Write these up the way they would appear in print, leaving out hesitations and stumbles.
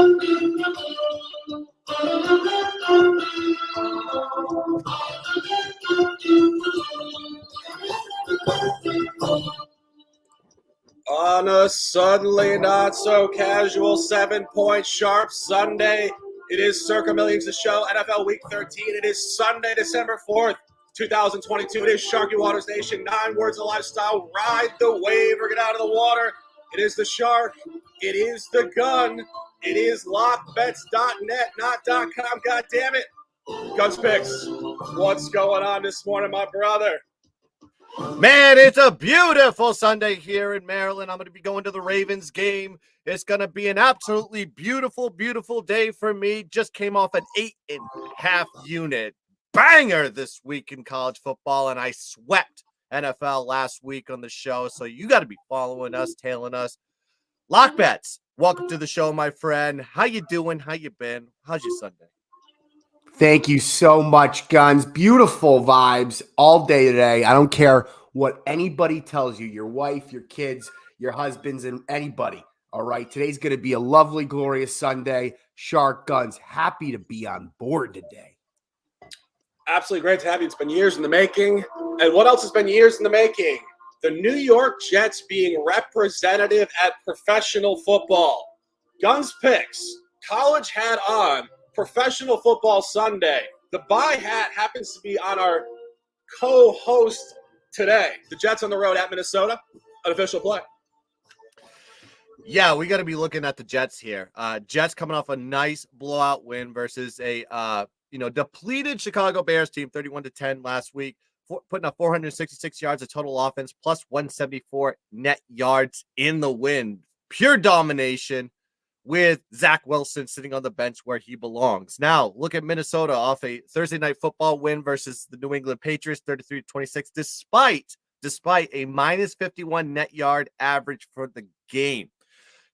On a suddenly not so casual 7-point sharp Sunday, it is Circa Millions the show, NFL Week 13. It is Sunday, December 4th, 2022. It is Sharky Waters Nation, 9 words of lifestyle. Ride the wave or get out of the water. It is the Shark. It is the Gun. It is lockbets.net, not .com. God damn it. Guns Picks. What's going on this morning, my brother? Man, it's a beautiful Sunday here in Maryland. I'm going to be going to the Ravens game. It's going to be an absolutely beautiful, beautiful day for me. Just came off an 8.5 unit banger this week in college football, and I swept NFL last week on the show. So you got to be following us, tailing us. Lock Bets, welcome to the show, my friend. How you doing? How you been? How's your Sunday? Thank you so much, Guns. Beautiful vibes all day today. I don't care what anybody tells you, your wife, your kids, your husbands, and anybody. All right, today's going to be a lovely, glorious Sunday. Shark Guns, happy to be on board today. Absolutely great to have you. It's been years in the making. And what else has been years in the making? The New York Jets being representative at professional football. Guns Picks, college hat on, professional football Sunday. The bye hat happens to be on our co-host today. The Jets on the road at Minnesota, an official play. Yeah, we got to be looking at the Jets here. Jets coming off a nice blowout win versus a depleted Chicago Bears team, 31-10 last week, putting up 466 yards of total offense, plus 174 net yards in the win. Pure domination with Zach Wilson sitting on the bench where he belongs. Now, look at Minnesota off a Thursday night football win versus the New England Patriots, 33-26, despite a minus 51 net yard average for the game.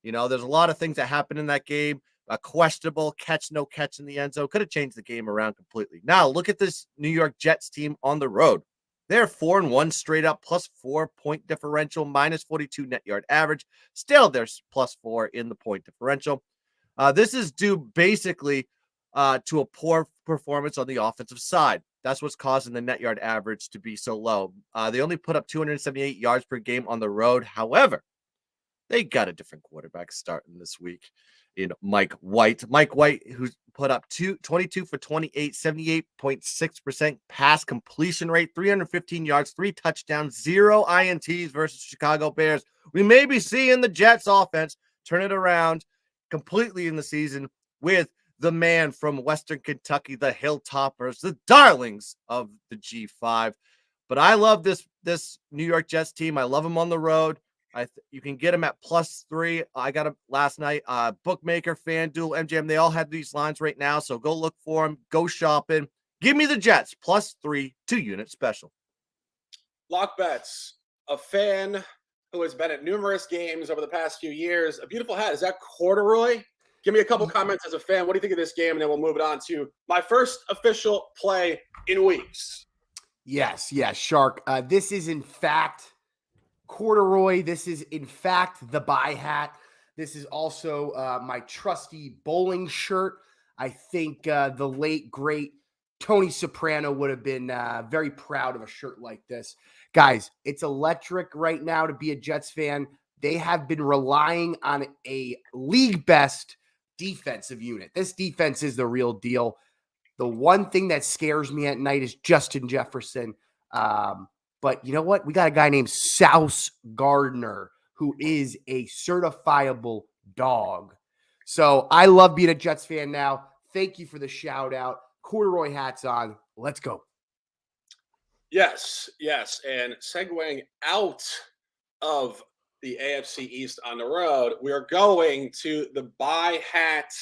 You know, there's a lot of things that happened in that game. A questionable catch, no catch in the end zone. Could have changed the game around completely. Now, look at this New York Jets team on the road. They're 4-1 straight up, plus 4-point differential, minus 42 net yard average. Still, there's plus 4 in the point differential. This is due basically to a poor performance on the offensive side. That's what's causing the net yard average to be so low. They only put up 278 yards per game on the road. However, they got a different quarterback starting this week in Mike White. Mike White, who's put up 22 for 28, 78.6% pass completion rate, 315 yards, 3 touchdowns, 0 INTs versus Chicago Bears. We may be seeing the Jets offense turn it around completely in the season with the man from Western Kentucky, the Hilltoppers, the darlings of the G5. But I love this New York Jets team. I love them on the road. You can get them at +3. I got them last night. Bookmaker, FanDuel, MGM, they all have these lines right now. So go look for them. Go shopping. Give me the Jets, +3, 2-unit special. Lock Bets, a fan who has been at numerous games over the past few years. A beautiful hat. Is that corduroy? Give me a couple comments as a fan. What do you think of this game? And then we'll move it on to my first official play in weeks. Yes, Shark. This is, in fact, corduroy. This is, in fact, the bye hat. This is also my trusty bowling shirt. I think the late, great Tony Soprano would have been very proud of a shirt like this. Guys, it's electric right now to be a Jets fan. They have been relying on a league-best defensive unit. This defense is the real deal. The one thing that scares me at night is Justin Jefferson. But you know what? We got a guy named Sauce Gardner who is a certifiable dog. So I love being a Jets fan now. Thank you for the shout out. Corduroy hats on. Let's go. Yes. And segueing out of the AFC East on the road, we are going to the bye hat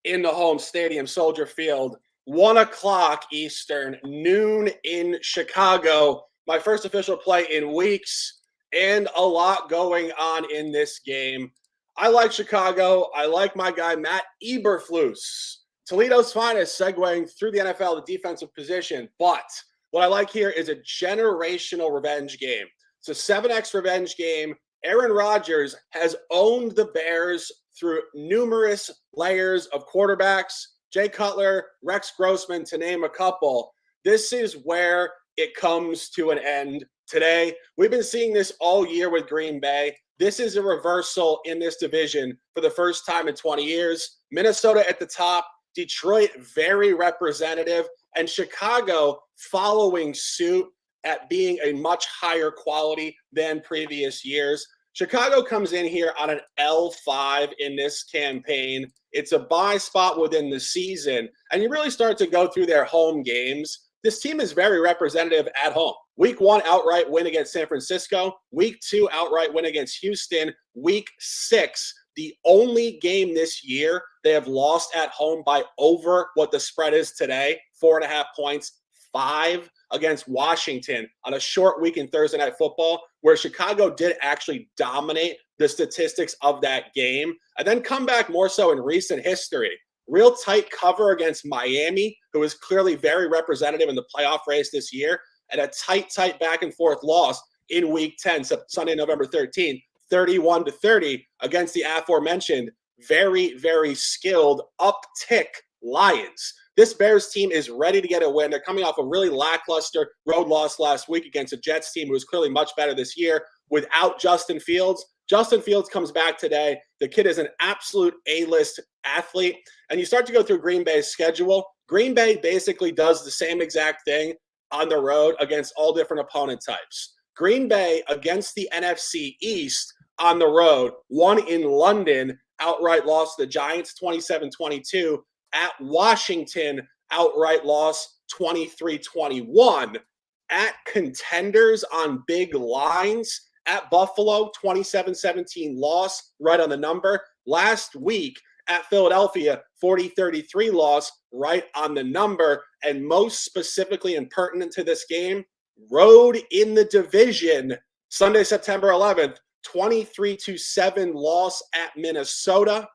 in the home stadium, Soldier Field, 1:00 Eastern, noon in Chicago. My first official play in weeks, and a lot going on in this game. I like Chicago. I like my guy, Matt Eberflus. Toledo's finest, segueing through the NFL, the defensive position. But what I like here is a generational revenge game. It's a 7X revenge game. Aaron Rodgers has owned the Bears through numerous layers of quarterbacks, Jay Cutler, Rex Grossman, to name a couple. This is where it comes to an end today. We've been seeing this all year with Green Bay. This is a reversal in this division for the first time in 20 years. Minnesota at the top, Detroit very representative, and Chicago following suit at being a much higher quality than previous years. Chicago comes in here on an L5 in this campaign. It's a bye spot within the season, and you really start to go through their home games. This team is very representative at home. Week 1, outright win against San Francisco. Week 2, outright win against Houston. Week 6, the only game this year they have lost at home by over what the spread is today, 4.5 points, 5 against Washington on a short week in Thursday Night Football, where Chicago did actually dominate the statistics of that game, and then come back more so in recent history. Real tight cover against Miami, who is clearly very representative in the playoff race this year, and a tight back and forth loss in Week 10, Sunday, November 13th, 31-30 against the aforementioned very, very skilled uptick Lions. This Bears team is ready to get a win. They're coming off a really lackluster road loss last week against a Jets team who is clearly much better this year without Justin Fields. Justin Fields comes back today. The kid is an absolute A-list athlete. And you start to go through Green Bay's schedule. Green Bay basically does the same exact thing on the road against all different opponent types. Green Bay against the NFC East on the road, won in London, outright loss to the Giants 27-22. At Washington, outright loss 23-21. At contenders on big lines, at Buffalo, 27-17 loss, right on the number. Last week at Philadelphia, 40-33 loss, right on the number. And most specifically and pertinent to this game, road in the division, Sunday, September 11th, 23-7 loss at Minnesota.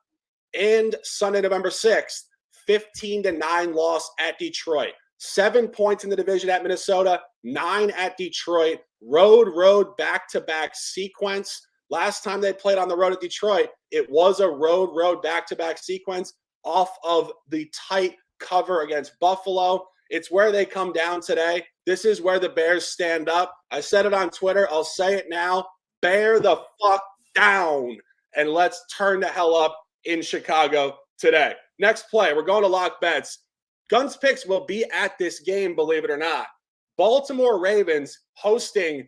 And Sunday, November 6th, 15-9 loss at Detroit. 7 points in the division at Minnesota, 9 at Detroit. Road, back-to-back sequence. Last time they played on the road at Detroit, it was a road, back-to-back sequence off of the tight cover against Buffalo. It's where they come down today. This is where the Bears stand up. I said it on Twitter. I'll say it now. Bear the fuck down, and let's turn the hell up in Chicago today. Next play, we're going to lock bets. Guns Picks will be at this game, believe it or not. Baltimore Ravens hosting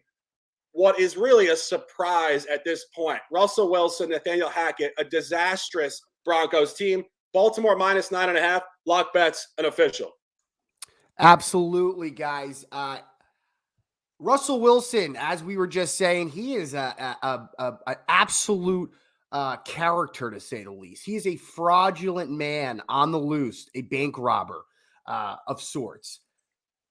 what is really a surprise at this point. Russell Wilson, Nathaniel Hackett, a disastrous Broncos team. Baltimore minus 9.5. Lock bets, an official. Absolutely, guys. Russell Wilson, as we were just saying, he is an absolute character, to say the least. He is a fraudulent man on the loose, a bank robber of sorts.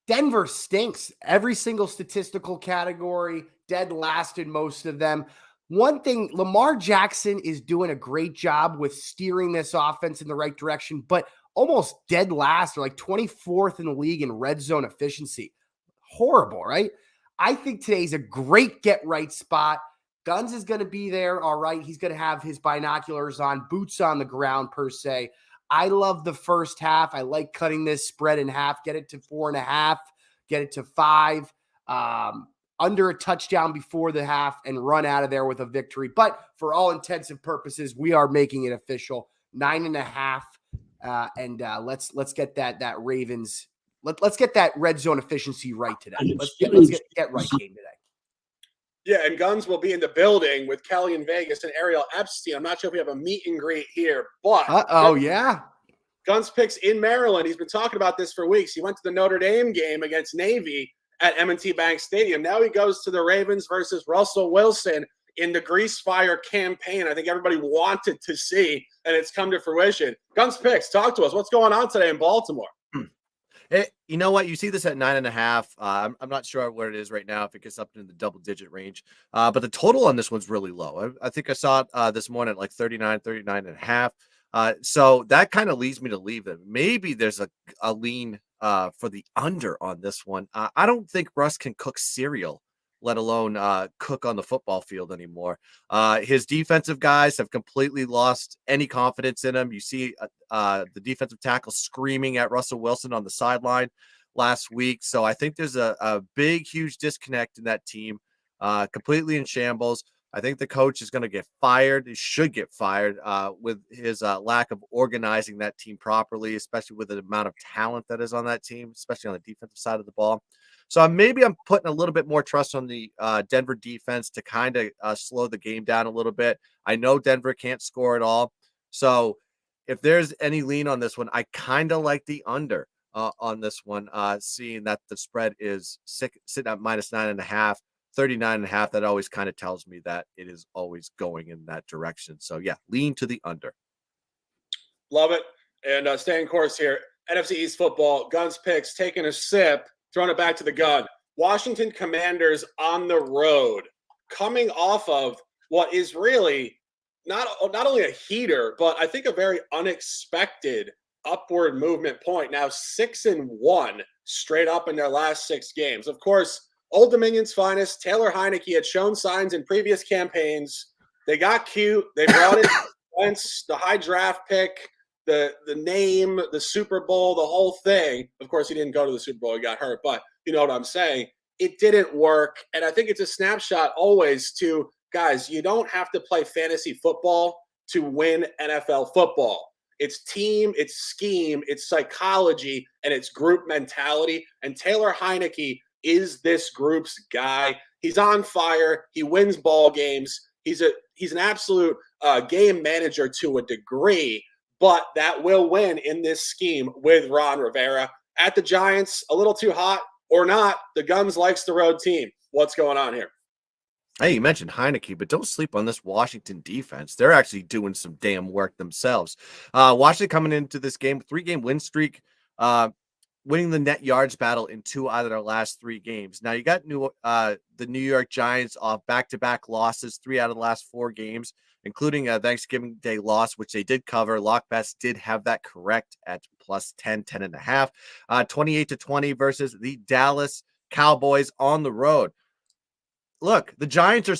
Denver stinks. Every single statistical category, dead last in most of them. One thing, Lamar Jackson is doing a great job with steering this offense in the right direction, but almost dead last, or like 24th in the league in red zone efficiency. Horrible, right? I think today's a great get-right spot. Guns is going to be there, all right. He's going to have his binoculars on, boots on the ground, per se. I love the first half. I like cutting this spread in half, get it to 4.5, get it to 5, under a touchdown before the half, and run out of there with a victory. But for all intents and purposes, we are making it official, 9.5. And let's get that Ravens. Let's get that red zone efficiency right today. Let's get right game today. Yeah, and Guns will be in the building with Kelly in Vegas and Ariel Epstein. I'm not sure if we have a meet and greet here, but yeah. Guns Picks in Maryland. He's been talking about this for weeks. He went to the Notre Dame game against Navy at M&T Bank Stadium. Now he goes to the Ravens versus Russell Wilson in the Grease Fire campaign. I think everybody wanted to see, and it's come to fruition. Guns Picks, talk to us. What's going on today in Baltimore? You know what? You see this at 9.5. I'm not sure what it is right now, if it gets up into the double-digit range. But the total on this one's really low. I think I saw it this morning at like 39.5. So that kind of leads me to leave it. Maybe there's a lean for the under on this one. I don't think Russ can cook cereal let alone cook on the football field anymore. His defensive guys have completely lost any confidence in him. You see the defensive tackle screaming at Russell Wilson on the sideline last week. So I think there's a big, huge disconnect in that team, completely in shambles. I think the coach is going to get fired. He should get fired with his lack of organizing that team properly, especially with the amount of talent that is on that team, especially on the defensive side of the ball. So maybe I'm putting a little bit more trust on the Denver defense to kind of slow the game down a little bit. I know Denver can't score at all. So if there's any lean on this one, I kind of like the under on this one, seeing that the spread is sitting at -9.5. 39.5, that always kind of tells me that it is always going in that direction. So yeah, lean to the under. Love it. And staying course here, NFC East football, Guns picks, taking a sip, throwing it back to the gun. Washington Commanders on the road, coming off of what is really not only a heater, but I think a very unexpected upward movement point. Now 6-1 straight up in their last 6 games. Of course, Old Dominion's finest, Taylor Heineke, had shown signs in previous campaigns. They got cute. They brought in Wentz, the high draft pick, the name, the Super Bowl, the whole thing. Of course, he didn't go to the Super Bowl. He got hurt. But you know what I'm saying? It didn't work. And I think it's a snapshot always to, guys, you don't have to play fantasy football to win NFL football. It's team, it's scheme, it's psychology, and it's group mentality. And Taylor Heineke is this group's guy. He's on fire. He wins ball games. He's an absolute game manager to a degree, but that will win in this scheme with Ron Rivera. At the Giants, a little too hot or not, the Guns likes the road team. What's going on here? Hey, you mentioned Heineke, but don't sleep on this Washington defense. They're actually doing some damn work themselves. Washington coming into this game, 3-game win streak, winning the net yards battle in 2 out of their last 3 games. Now you got the New York Giants off back-to-back losses, 3 out of the last 4 games, including a Thanksgiving Day loss, which they did cover. Lockbets did have that correct at plus 10.5. 28-20 versus the Dallas Cowboys on the road. Look, the Giants are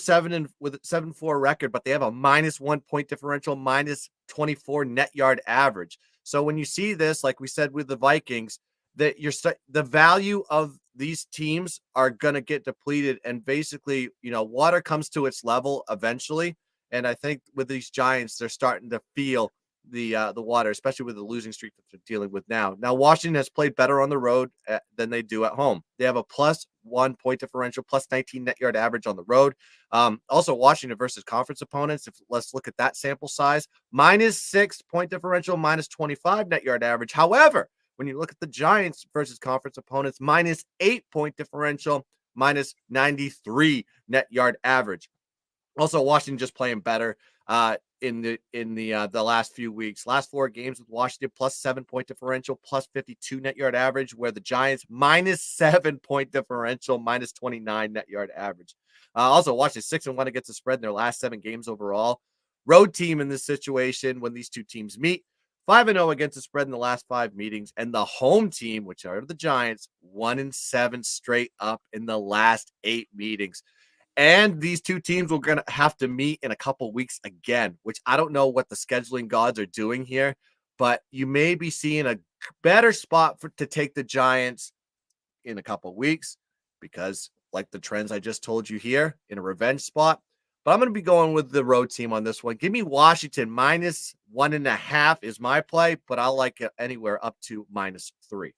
with a 7-4 record, but they have a -1 point differential, -24 net yard average. So when you see this, like we said with the Vikings, that the value of these teams are going to get depleted, and basically, water comes to its level eventually. And I think with these Giants, they're starting to feel the water, especially with the losing streak that they're dealing with now. Now, Washington has played better on the road than they do at home. They have a +1 point differential, +19 net yard average on the road. Also, Washington versus conference opponents, let's look at that sample size, -6 point differential, -25 net yard average. However, when you look at the Giants versus conference opponents, -8 point differential, -93 net yard average. Also, Washington just playing better in the last few weeks. Last 4 games with Washington, +7 point differential, +52 net yard average, where the Giants -7 point differential, -29 net yard average. Also, Washington 6-1 against the spread in their last 7 games overall. Road team in this situation when these two teams meet, 5-0 against the spread in the last 5 meetings, and the home team, which are the Giants, 1-7 straight up in the last 8 meetings. And these two teams will going to have to meet in a couple weeks again, which I don't know what the scheduling gods are doing here, but you may be seeing a better spot to take the Giants in a couple weeks because, like the trends I just told you here, in a revenge spot. But I'm going to be going with the road team on this one. Give me Washington -1.5 is my play, but I'll like it anywhere up to -3.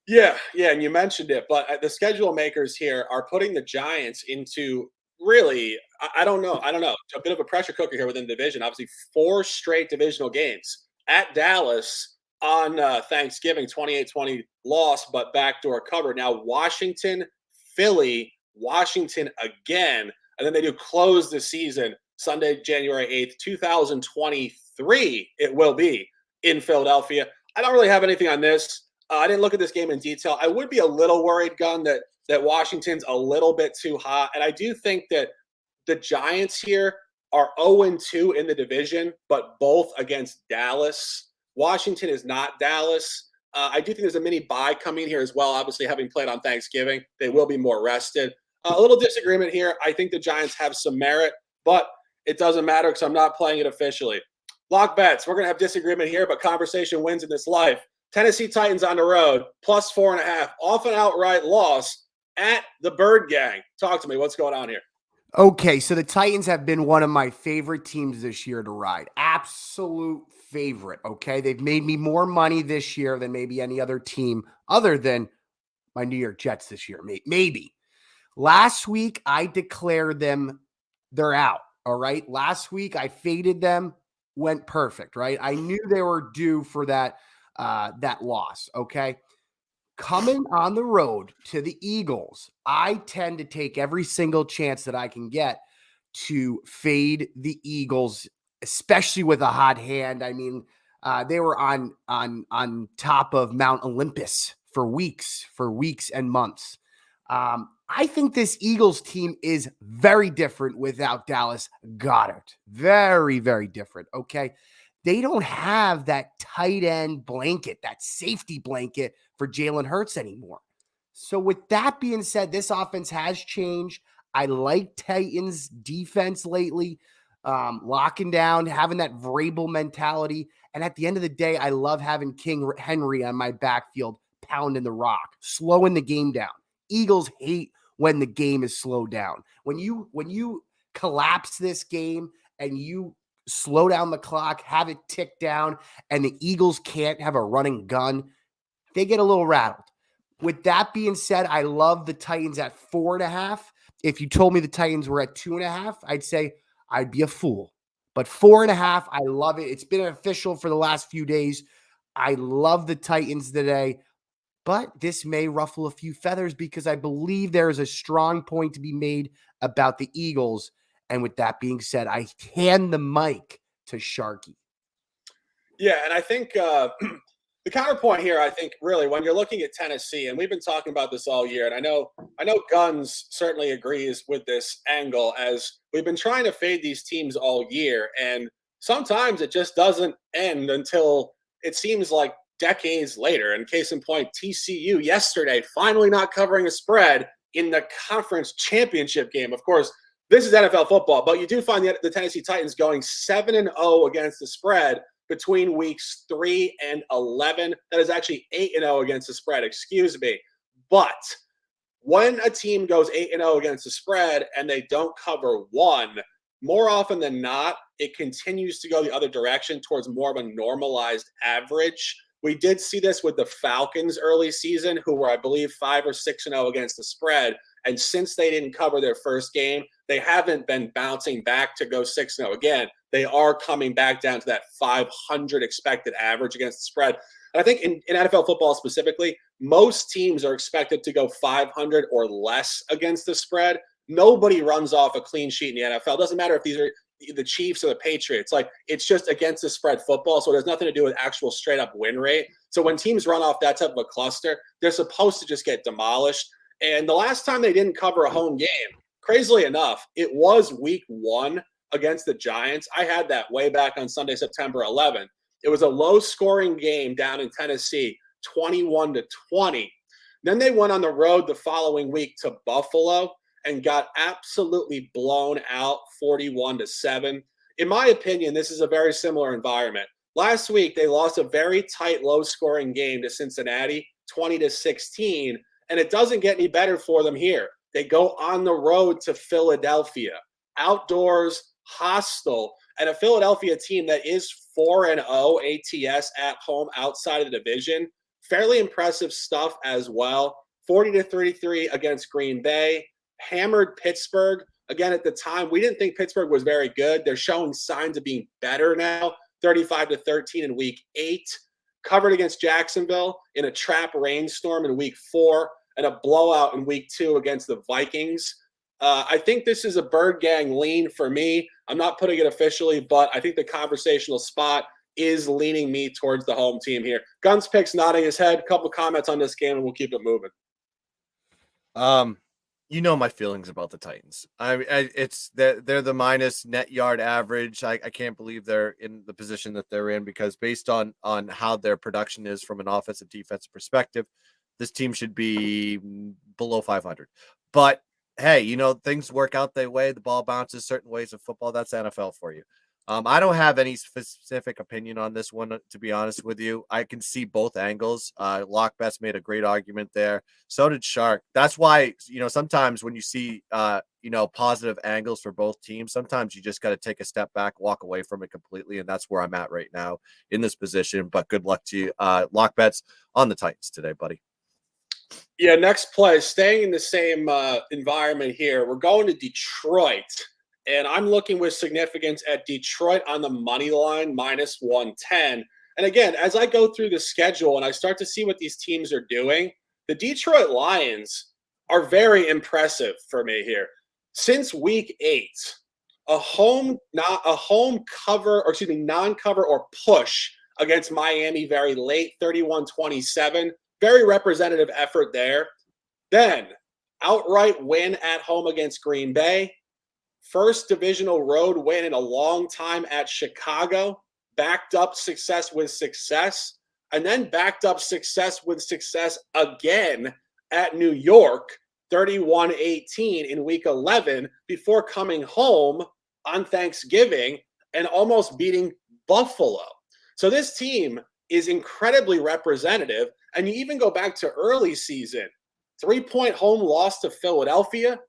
Yeah, and you mentioned it, but the schedule makers here are putting the Giants into really, I don't know, a bit of a pressure cooker here within the division. Obviously, 4 straight divisional games at Dallas on Thanksgiving, 28-20 loss, but backdoor cover. Now Washington, Philly, Washington again, and then they do close the season Sunday, January 8th, 2023. It will be in Philadelphia. I don't really have anything on this. I didn't look at this game in detail. I would be a little worried, Gun, that Washington's a little bit too hot. And I do think that the Giants here are 0-2 in the division, but both against Dallas. Washington is not Dallas. I do think there's a mini bye coming here as well. Obviously, having played on Thanksgiving, they will be more rested. A little disagreement here. I think the Giants have some merit, but it doesn't matter because I'm not playing it officially. Lock bets. We're going to have disagreement here, but conversation wins in this life. Tennessee Titans on the road, plus 4.5, off an outright loss at the Bird Gang. Talk to me. What's going on here? Okay, so the Titans have been one of my favorite teams this year to ride. Absolute favorite, okay? They've made me more money this year than maybe any other team other than my New York Jets this year, maybe. Last week, I declared them, they're out, all right? Last week, I faded them, went perfect, right? I knew they were due for that loss, okay? Coming on the road to the Eagles, I tend to take every single chance that I can get to fade the Eagles, especially with a hot hand. I mean, they were on top of Mount Olympus for weeks and months. I think this Eagles team is very different without Dallas Goedert. Very, very different. Okay. They don't have that tight end blanket, that safety blanket for Jalen Hurts anymore. So with that being said, this offense has changed. I like Titans defense lately, locking down, having that Vrabel mentality. And at the end of the day, I love having King Henry on my backfield, pounding the rock, slowing the game down. Eagles hate when the game is slowed down. When you collapse this game and you slow down the clock, have it tick down, and the Eagles can't have a running gun, they get a little rattled. With that being said, I love the Titans at 4.5. If you told me the Titans were at 2.5, I'd say I'd be a fool. But 4.5, I love it. It's been official for the last few days. I love the Titans today, but this may ruffle a few feathers because I believe there is a strong point to be made about the Eagles. And with that being said, I hand the mic to Sharky. Yeah, and I think the counterpoint here, I think, really, when you're looking at Tennessee, and we've been talking about this all year, and I know Guns certainly agrees with this angle, as we've been trying to fade these teams all year, and sometimes it just doesn't end until it seems like decades later. And case in point, TCU yesterday finally not covering a spread in the conference championship game. Of course, this is NFL football, but you do find the Tennessee Titans going 7-0 against the spread between weeks 3 and 11. That is actually 8-0 against the spread, excuse me. But when a team goes 8-0 against the spread and they don't cover one, more often than not, it continues to go the other direction towards more of a normalized average. We did see this with the Falcons early season, who were, I believe, 5 or 6-0 against the spread. And since they didn't cover their first game, they haven't been bouncing back to go 6-0 again. They are coming back down to that 500 expected average against the spread. And I think in NFL football specifically, most teams are expected to go 500 or less against the spread. Nobody runs off a clean sheet in the NFL. It doesn't matter if these are the Chiefs or the Patriots. Like, it's just against the spread football, so it has nothing to do with actual straight up win rate. So when teams run off that type of a cluster, they're supposed to just get demolished. And the last time they didn't cover a home game, crazily enough, it was week 1 against the Giants. I had that way back on Sunday, September 11th. It was a low-scoring game down in Tennessee, 21-20. Then they went on the road the following week to Buffalo and got absolutely blown out, 41-7. In my opinion, this is a very similar environment. Last week, they lost a very tight, low-scoring game to Cincinnati, 20-16, and it doesn't get any better for them here. They go on the road to Philadelphia, outdoors, hostile, and a Philadelphia team that is 4-0 ATS at home outside of the division. Fairly impressive stuff as well. 40-33 against Green Bay. Hammered Pittsburgh. Again, at the time, we didn't think Pittsburgh was very good. They're showing signs of being better now. 35-13 in week 8. Covered against Jacksonville in a trap rainstorm in week 4. And a blowout in week 2 against the Vikings. I think this is a Bird Gang lean for me. I'm not putting it officially, but I think the conversational spot is leaning me towards the home team here. Guns picks nodding his head. A couple comments on this game, and we'll keep it moving. You know my feelings about the Titans. They're the minus net yard average. I can't believe they're in the position that they're in because based on how their production is from an offensive defensive perspective, this team should be below 500. But hey, things work out their way. The ball bounces certain ways of football. That's NFL for you. I don't have any specific opinion on this one, to be honest with you. I can see both angles. Lockbets made a great argument there. So did Shark. That's why, sometimes when you see, positive angles for both teams, sometimes you just got to take a step back, walk away from it completely. And that's where I'm at right now in this position. But good luck to you. Lockbets on the Titans today, buddy. Yeah, next play, staying in the same environment here. We're going to Detroit. And I'm looking with significance at Detroit on the money line, minus 110. And again, as I go through the schedule and I start to see what these teams are doing, the Detroit Lions are very impressive for me here. Since week 8, non-cover or push against Miami very late, 31-27. Very representative effort there. Then outright win at home against Green Bay. First divisional road win in a long time at Chicago, backed up success with success, and then backed up success with success again at New York, 31-18 in week 11 before coming home on Thanksgiving and almost beating Buffalo. So this team is incredibly representative. And you even go back to early season, 3-point home loss to Philadelphia,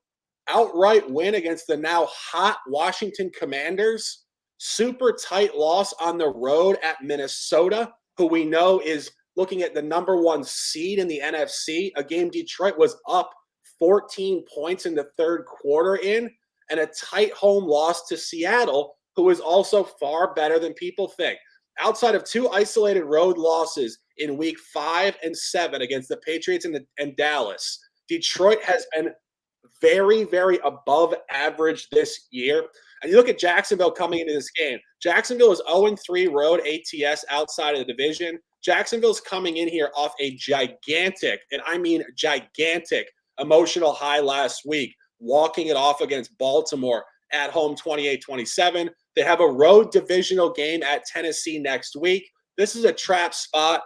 outright win against the now hot Washington Commanders, super tight loss on the road at Minnesota, who we know is looking at the number 1 seed in the NFC, a game Detroit was up 14 points in the third quarter in, and a tight home loss to Seattle, who is also far better than people think. Outside of 2 isolated road losses in week 5 and 7 against the Patriots and Dallas, Detroit has been very, very above average this year. And you look at Jacksonville coming into this game. Jacksonville is 0-3 road ATS outside of the division. Jacksonville's coming in here off a gigantic, and I mean gigantic, emotional high last week, walking it off against Baltimore at home 28-27. They have a road divisional game at Tennessee next week. This is a trap spot.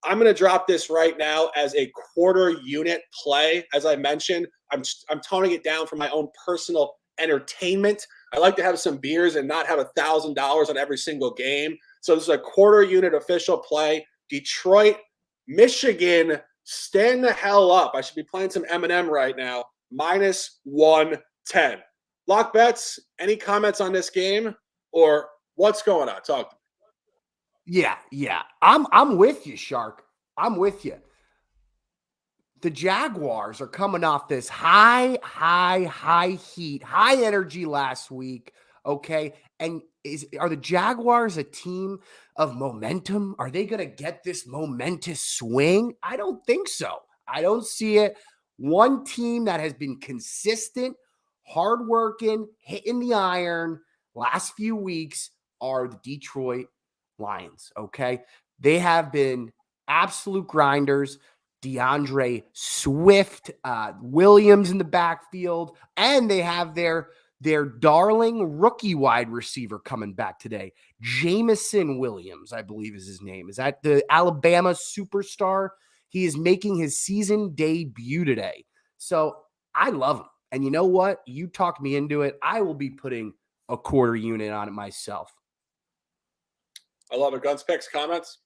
I'm going to drop this right now as a quarter unit play. As I mentioned, I'm toning it down for my own personal entertainment. I like to have some beers and not have $1,000 on every single game. So this is a quarter unit official play. Detroit, Michigan, stand the hell up. I should be playing some Eminem right now. Minus 110. Lock bets, any comments on this game or what's going on? Talk to me. Yeah. I'm with you, Shark. I'm with you. The Jaguars are coming off this high heat, high energy last week. Okay. And are the Jaguars a team of momentum? Are they going to get this momentous swing? I don't think so. I don't see it. One team that has been consistent, hardworking, hitting the iron last few weeks are the Detroit Lions. Okay. They have been absolute grinders. DeAndre Swift, Williams in the backfield, and they have their darling rookie wide receiver coming back today. Jamison Williams, I believe is his name. Is that the Alabama superstar? He is making his season debut today. So I love him. And you know what? You talked me into it. I will be putting a quarter unit on it myself. I love it. Guns picks, comments?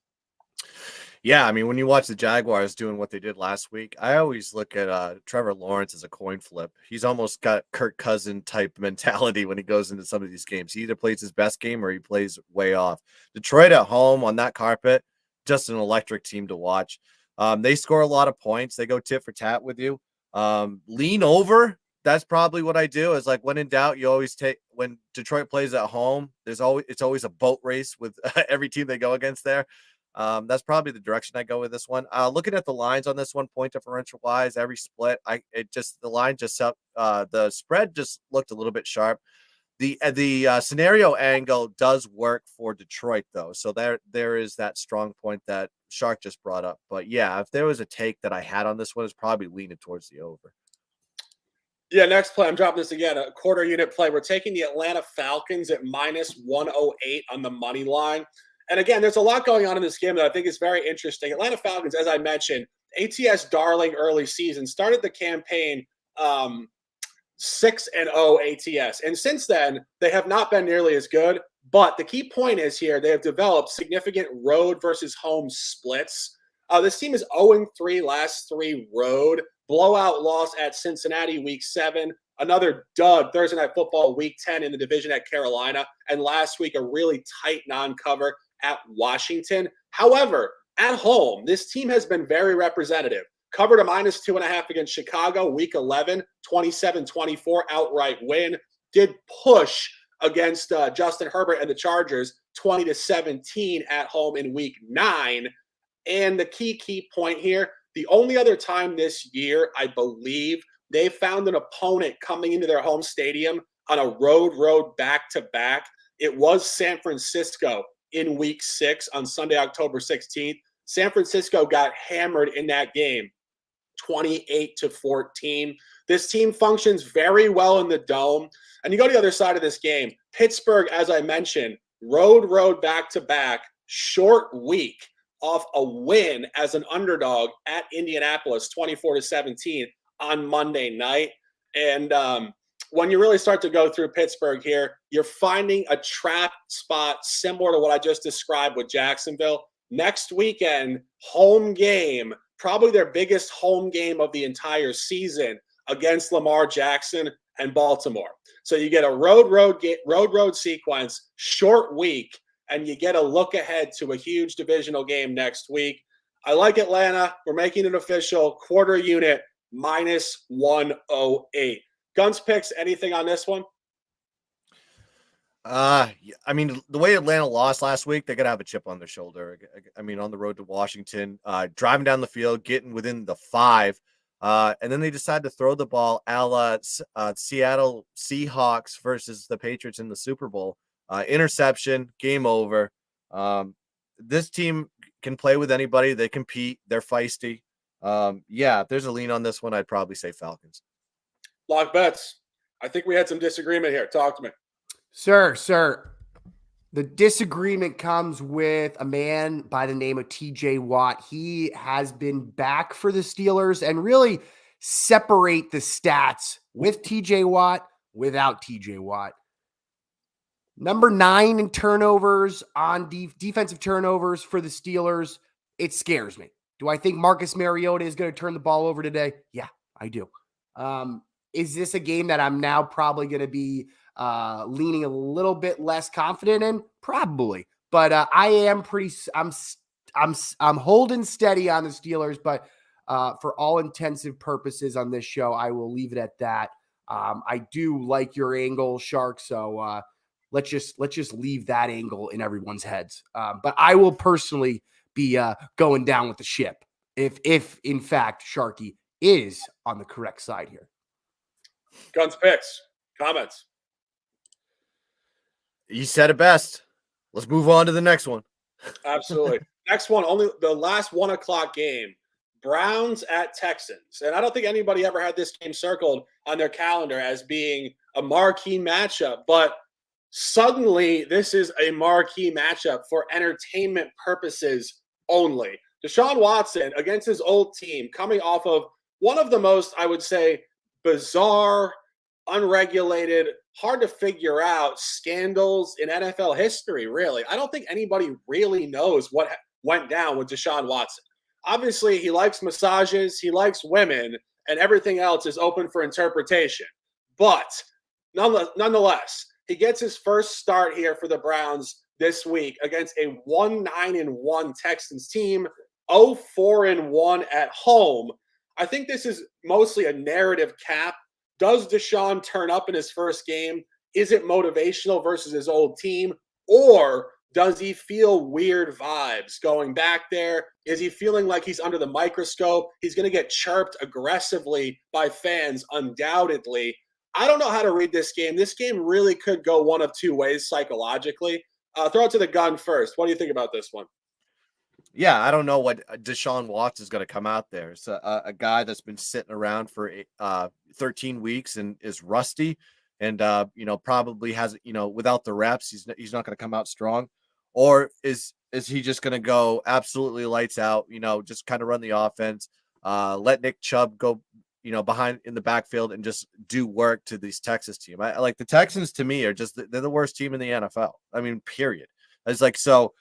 Yeah, I mean, when you watch the Jaguars doing what they did last week, I always look at Trevor Lawrence as a coin flip. He's almost got Kirk Cousin type mentality when he goes into some of these games. He either plays his best game or he plays way off. Detroit at home on that carpet, just an electric team to watch. They score a lot of points. They go tit for tat with you. Lean over. That's probably what I do. Is like when in doubt, you always take when Detroit plays at home. It's always a boat race with every team they go against there. That's probably the direction I go with this one. Looking at the lines on this one, point differential wise, every split, the spread just looked a little bit sharp. The scenario angle does work for Detroit though, so there is that strong point that Shark just brought up. But yeah, if there was a take that I had on this one, it's probably leaning towards the over. Yeah, next play. I'm dropping this again. A quarter unit play. We're taking the Atlanta Falcons at minus 108 on the money line. And again, there's a lot going on in this game that I think is very interesting. Atlanta Falcons, as I mentioned, ATS darling early season, started the campaign 6-0 ATS. And since then, they have not been nearly as good. But the key point is here, they have developed significant road versus home splits. This team is 0-3 last 3 road. Blowout loss at Cincinnati week 7. Another dud Thursday Night Football week 10 in the division at Carolina. And last week, a really tight non-cover at Washington. However, at home, this team has been very representative. Covered a -2.5 against Chicago week 11, 27-24 outright win. Did push against Justin Herbert and the Chargers 20-17 at home in week 9. And the key point here, the only other time this year, I believe, they found an opponent coming into their home stadium on a road back-to-back. It was San Francisco in week 6 on Sunday, October 16th. San Francisco got hammered in that game, 28-14. This team functions very well in the dome. And you go to the other side of this game, Pittsburgh, as I mentioned, road back-to-back, short week off a win as an underdog at Indianapolis, 24-17 on Monday night. And when you really start to go through Pittsburgh here, you're finding a trap spot similar to what I just described with Jacksonville. Next weekend, home game, probably their biggest home game of the entire season against Lamar Jackson and Baltimore. So you get a road sequence, short week, and you get a look ahead to a huge divisional game next week. I like Atlanta. We're making it official. Quarter unit, -108. Guns picks, anything on this one? I mean, the way Atlanta lost last week, they're gonna have a chip on their shoulder. I mean, on the road to Washington, driving down the field, getting within the 5, and then they decide to throw the ball a la Seattle Seahawks versus the Patriots in the Super Bowl. Interception, game over. This team can play with anybody. They compete. They're feisty. Yeah, if there's a lean on this one, I'd probably say Falcons. Lock bets. I think we had some disagreement here. Talk to me. Sir, the disagreement comes with a man by the name of TJ Watt. He has been back for the Steelers, and really separate the stats with TJ Watt, without TJ Watt. Number 9 in turnovers on defensive turnovers for the Steelers. It scares me. Do I think Marcus Mariota is going to turn the ball over today? Yeah, I do. Is this a game that I'm now probably going to be leaning a little bit less confident in? Probably. But I am I'm holding steady on the Steelers, but for all intensive purposes on this show, I will leave it at that. I do like your angle, Shark, so let's just leave that angle in everyone's heads. But I will personally be going down with the ship if in fact Sharky is on the correct side here. Guns picks, comments. You said it best. Let's move on to the next one. Absolutely. Next one, only the last 1 o'clock game, Browns at Texans. And I don't think anybody ever had this game circled on their calendar as being a marquee matchup, but suddenly this is a marquee matchup for entertainment purposes only. Deshaun Watson against his old team, coming off of one of the most, I would say, bizarre, unregulated, hard to figure out scandals in NFL history, really. I don't think anybody really knows what went down with Deshaun Watson. Obviously, he likes massages, he likes women, and everything else is open for interpretation. But nonetheless, he gets his first start here for the Browns this week against a 1-9-1 Texans team, 0-4-1 at home. I think this is mostly a narrative cap. Does Deshaun turn up in his first game? Is it motivational versus his old team? Or does he feel weird vibes going back there? Is he feeling like he's under the microscope? He's going to get chirped aggressively by fans, undoubtedly. I don't know how to read this game. This game really could go one of two ways psychologically. Throw it to the gun first. What do you think about this one? Yeah, I don't know what Deshaun Watson is going to come out there. It's a guy that's been sitting around for 13 weeks and is rusty, and probably has without the reps, he's not going to come out strong. Or is he just going to go absolutely lights out? Just kind of run the offense, let Nick Chubb go behind in the backfield and just do work to these Texas team. I like the Texans to me are just they're the worst team in the NFL. I mean, period. It's like so.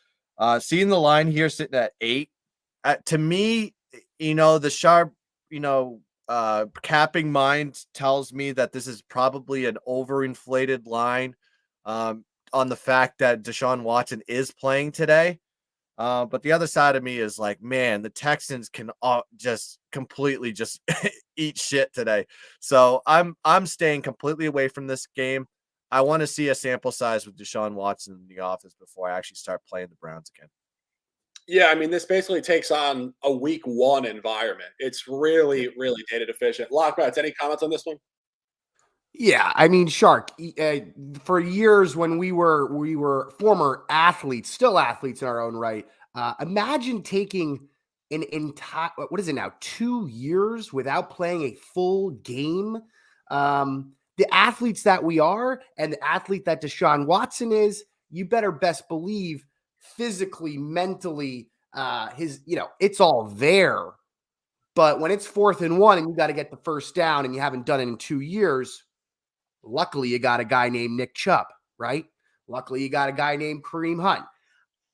Seeing the line here sitting at 8, to me, the sharp, capping mind tells me that this is probably an overinflated line on the fact that Deshaun Watson is playing today. But the other side of me is like, man, the Texans can just completely just eat shit today. So I'm staying completely away from this game. I want to see a sample size with Deshaun Watson in the office before I actually start playing the Browns again. Yeah, I mean, this basically takes on a week 1 environment. It's really, really data deficient. Lockbats, any comments on this one? Yeah, I mean, Shark. For years, when we were former athletes, still athletes in our own right. Imagine taking an entire, what is it now, 2 years without playing a full game. The athletes that we are, and the athlete that Deshaun Watson is, you better best believe physically, mentally, it's all there. But when it's 4th and 1 and you got to get the first down and you haven't done it in 2 years, luckily you got a guy named Nick Chubb, right? Luckily you got a guy named Kareem Hunt.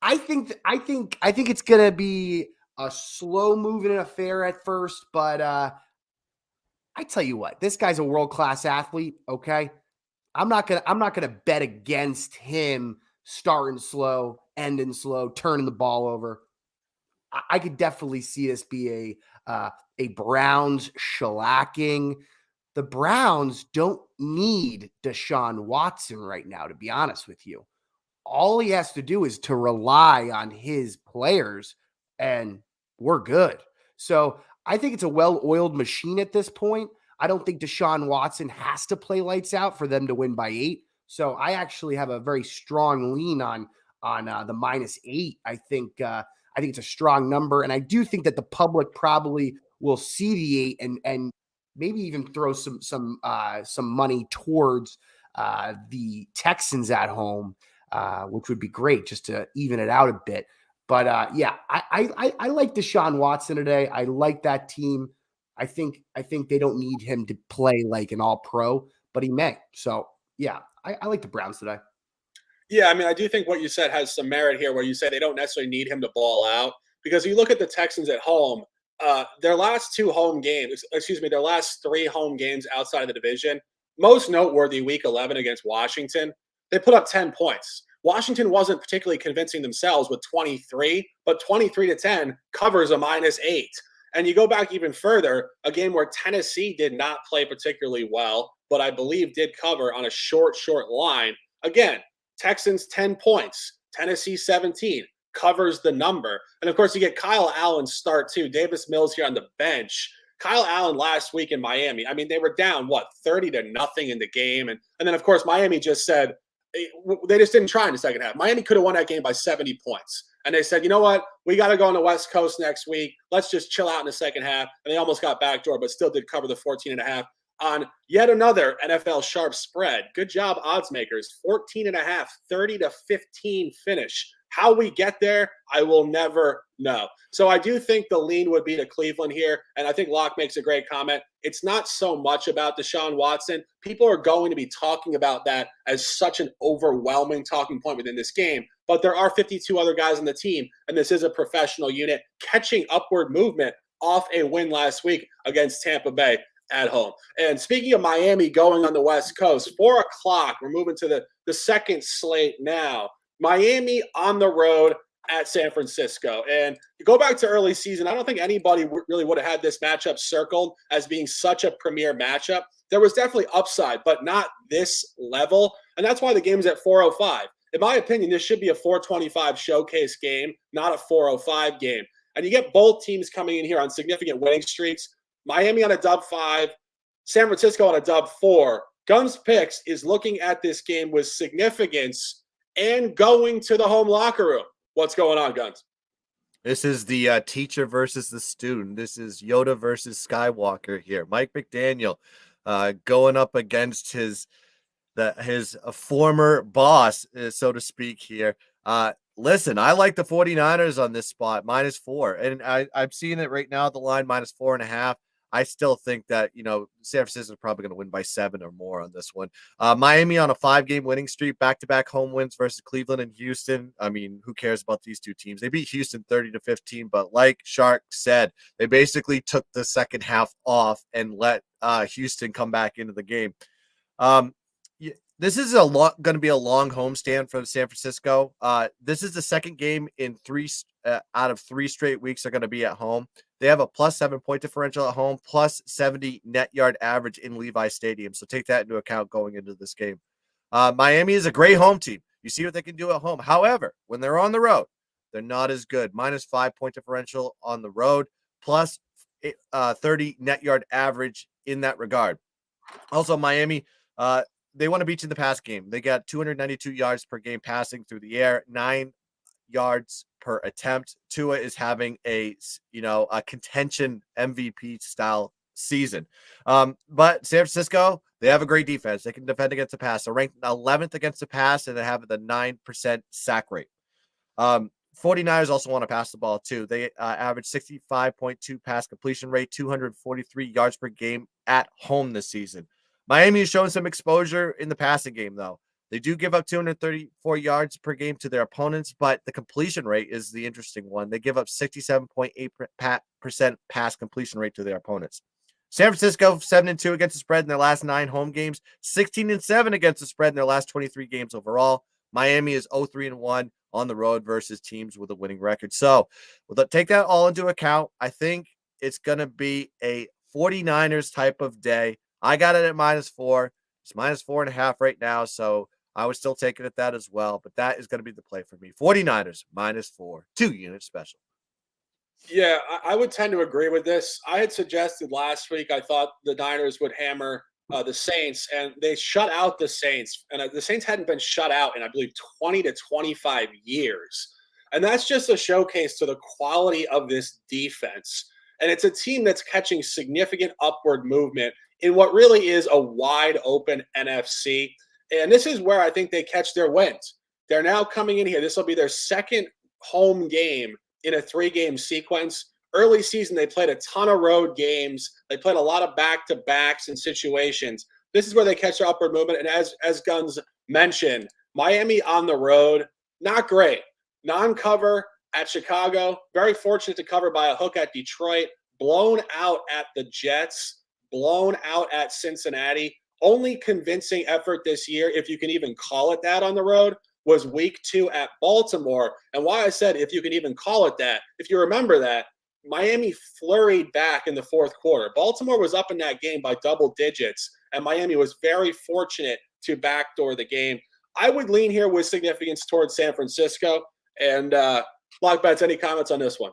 I think it's gonna be a slow moving affair at first, but I tell you what, this guy's a world-class athlete. Okay. I'm not gonna bet against him starting slow, ending slow, turning the ball over. I could definitely see this be a Browns shellacking. The Browns don't need Deshaun Watson right now, to be honest with you. All he has to do is to rely on his players, and we're good. So I think it's a well-oiled machine at this point. I don't think Deshaun Watson has to play lights out for them to win by 8. So I actually have a very strong lean on the -8. I think it's a strong number, and I do think that the public probably will see the 8 and maybe even throw some money towards the Texans at home, which would be great just to even it out a bit. But I like Deshaun Watson today. I like that team. I think they don't need him to play like an all-pro, but he may. So yeah, I like the Browns today. Yeah, I mean, I do think what you said has some merit here, where you say they don't necessarily need him to ball out, because you look at the Texans at home. Their last 2 home games, their last 3 home games outside of the division, most noteworthy week 11 against Washington, they put up 10 points. Washington wasn't particularly convincing themselves with 23, but 23-10 covers a -8. And you go back even further, a game where Tennessee did not play particularly well, but I believe did cover on a short line. Again, Texans 10 points, Tennessee 17, covers the number. And of course, you get Kyle Allen's start too. Davis Mills here on the bench. Kyle Allen last week in Miami, I mean, they were down, 30-0 in the game. And then, of course, Miami just said, they just didn't try in the second half. Miami could have won that game by 70 points. And they said, you know what? We got to go on the West Coast next week. Let's just chill out in the second half. And they almost got backdoor, but still did cover the 14.5 on yet another NFL sharp spread. Good job, odds makers. 14.5, 30-15 finish. How we get there, I will never know. So I do think the lean would be to Cleveland here. And I think Locke makes a great comment. It's not so much about Deshaun Watson. People are going to be talking about that as such an overwhelming talking point within this game. But there are 52 other guys on the team, and this is a professional unit catching upward movement off a win last week against Tampa Bay at home. And speaking of Miami going on the West Coast, 4 o'clock, we're moving to the second slate now. Miami on the road at San Francisco. And you go back to early season, I don't think anybody really would have had this matchup circled as being such a premier matchup. There was definitely upside, but not this level. And that's why the game's at 4:05. In my opinion, this should be a 4:25 showcase game, not a 4:05 game. And you get both teams coming in here on significant winning streaks. Miami on a dub 5, San Francisco on a dub 4. Guns Picks is looking at this game with significance and going to the home locker room. What's going on, Guns? This is the teacher versus the student. This is Yoda versus Skywalker here. Mike McDaniel going up against his former boss, so to speak here. Listen, I like the 49ers on this spot, -4. And I'm seeing it right now at the line, -4.5. I still think that, San Francisco is probably going to win by 7 or more on this one. Miami on a 5-game winning streak, back-to-back home wins versus Cleveland and Houston. I mean, who cares about these two teams? They beat Houston 30-15, but like Shark said, they basically took the second half off and let Houston come back into the game. This is going to be a long homestand for San Francisco. This is the second game in 3 out of 3 straight weeks are going to be at home. They have a plus 7 point differential at home, plus 70 net yard average in Levi Stadium. So take that into account going into this game. Miami is a great home team. You see what they can do at home. However, when they're on the road, they're not as good. Minus 5 point differential on the road, plus 30 net yard average in that regard. Also, Miami, they want to beat you in the pass game. They got 292 yards per game passing through the air, 9 yards per attempt. Tua is having a contention MVP style season. But San Francisco, they have a great defense. They can defend against the pass. They're ranked 11th against the pass, and they have the 9% sack rate. 49ers also want to pass the ball too. They average 65.2 pass completion rate, 243 yards per game at home this season. Miami is showing some exposure in the passing game, though. They do give up 234 yards per game to their opponents, but the completion rate is the interesting one. They give up 67.8% pass completion rate to their opponents. San Francisco, 7-2 against the spread in their last 9 home games, 16-7 against the spread in their last 23 games overall. Miami is 0-3-1 on the road versus teams with a winning record. So take that all into account. I think it's going to be a 49ers type of day. I got it at -4. It's -4.5 right now, so I would still take it at that as well. But that is going to be the play for me. 49ers -4, 2-unit special. Yeah, I would tend to agree with this. I had suggested last week I thought the Niners would hammer the Saints, and they shut out the Saints. And the Saints hadn't been shut out in, I believe, 20 to 25 years. And that's just a showcase to the quality of this defense. And it's a team that's catching significant upward movement in what really is a wide open NFC. And this is where I think they catch their wins. They're now coming in here. This will be their second home game in a 3-game sequence. Early season, they played a ton of road games. They played a lot of back-to-backs and situations. This is where they catch their upward movement. And as Guns mentioned, Miami on the road, not great. Non-cover at Chicago, very fortunate to cover by a hook at Detroit, blown out at the Jets, blown out at Cincinnati. Only convincing effort this year, if you can even call it that on the road, was week 2 at Baltimore. And why I said if you can even call it that, if you remember that, Miami flurried back in the fourth quarter. Baltimore was up in that game by double digits, and Miami was very fortunate to backdoor the game. I would lean here with significance towards San Francisco. And Block Bets, any comments on this one?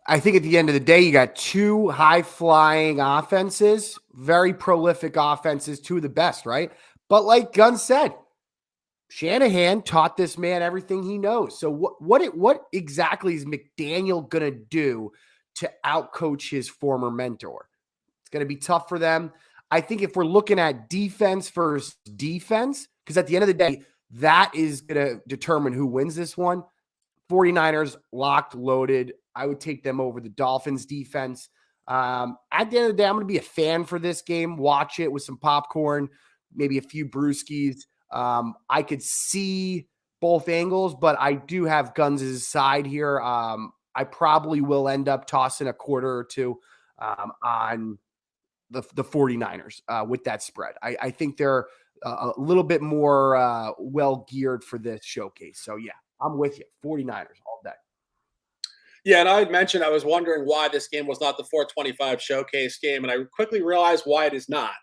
I think at the end of the day, you got 2 high-flying offenses, very prolific offenses, 2 of the best, right? But like Gunn said, Shanahan taught this man everything he knows. So what exactly is McDaniel going to do to outcoach his former mentor? It's going to be tough for them. I think if we're looking at defense versus defense, because at the end of the day, that is going to determine who wins this one. 49ers locked, loaded. I would take them over the Dolphins defense. At the end of the day, I'm going to be a fan for this game. Watch it with some popcorn, maybe a few brewskis. I could see both angles, but I do have Guns' side here. I probably will end up tossing a quarter or two on the 49ers with that spread. I think they're a little bit more well-geared for this showcase. So, yeah, I'm with you. 49ers all day. Yeah, and I had mentioned I was wondering why this game was not the 425 showcase game, and I quickly realized why it is not.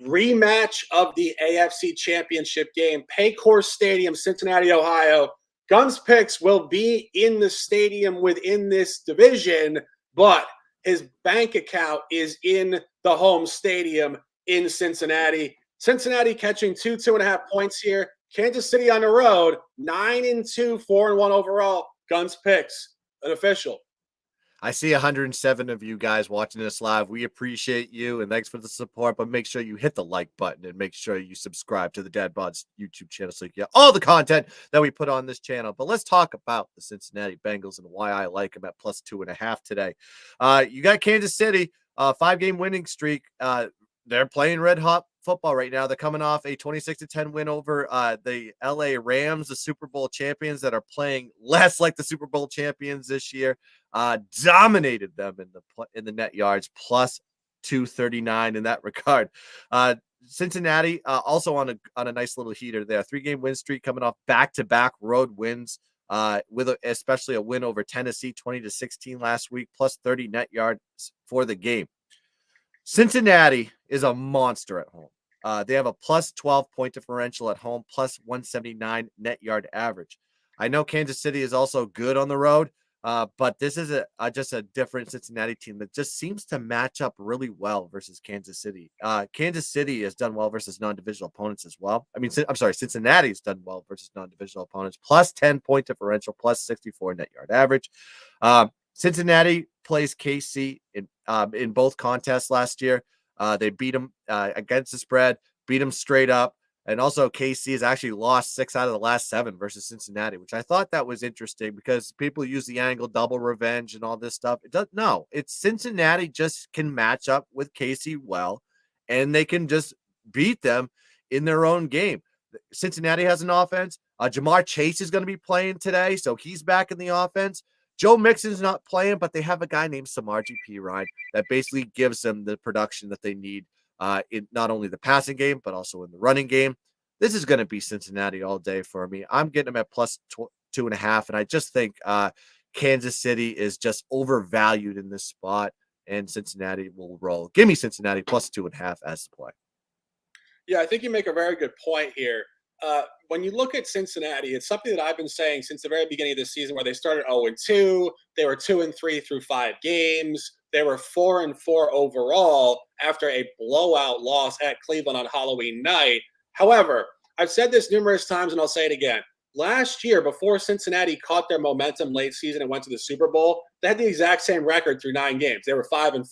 Rematch of the AFC Championship game, Paycor Stadium, Cincinnati, Ohio. Guns Picks will be in the stadium within this division, but his bank account is in the home stadium in Cincinnati. Cincinnati catching 2.5 points here. Kansas City on the road, 9-2, 4-1 overall. Guns Picks, an official. I see 107 of you guys watching this live. We appreciate you and thanks for the support. But make sure you hit the like button and make sure you subscribe to the Dad Bods YouTube channel so you get all the content that we put on this channel. But let's talk about the Cincinnati Bengals and why I like them at +2.5 today. You got Kansas City, 5-game winning streak. They're playing red hot football right now. They're coming off a 26-10 win over the LA Rams, the Super Bowl champions that are playing less like the Super Bowl champions this year. Dominated them in the net yards, +239 in that regard. Cincinnati also on a nice little heater there. 3-game win streak coming off back-to-back road wins. With especially a win over Tennessee, 20-16 last week, +30 net yards for the game. Cincinnati is a monster at home. They have a +12 point differential at home, +179 net yard average. I know Kansas City is also good on the road, but this is just a different Cincinnati team that just seems to match up really well versus Kansas City. Kansas City has done well versus non-divisional opponents as well. I mean, I'm sorry, Cincinnati's done well versus non-divisional opponents, +10 point differential, +64 net yard average. Cincinnati plays KC in both contests last year. They beat them against the spread, beat them straight up. And also KC has actually lost 6 out of the last 7 versus Cincinnati, which I thought that was interesting because people use the angle double revenge and all this stuff. It's Cincinnati just can match up with KC well, and they can just beat them in their own game. Cincinnati has an offense. Jamar Chase is going to be playing today, so he's back in the offense. Joe Mixon's not playing, but they have a guy named Samaje Perine that basically gives them the production that they need in not only the passing game, but also in the running game. This is going to be Cincinnati all day for me. I'm getting them at +2.5, and I just think Kansas City is just overvalued in this spot, and Cincinnati will roll. Give me Cincinnati +2.5 as the play. Yeah, I think you make a very good point here. When you look at Cincinnati, it's something that I've been saying since the very beginning of this season, where they started 0-2. They were 2-3 through 5 games. They were 4-4 overall after a blowout loss at Cleveland on Halloween night. However, I've said this numerous times, and I'll say it again. Last year, before Cincinnati caught their momentum late season and went to the Super Bowl, they had the exact same record through 9 games. They were 5-4.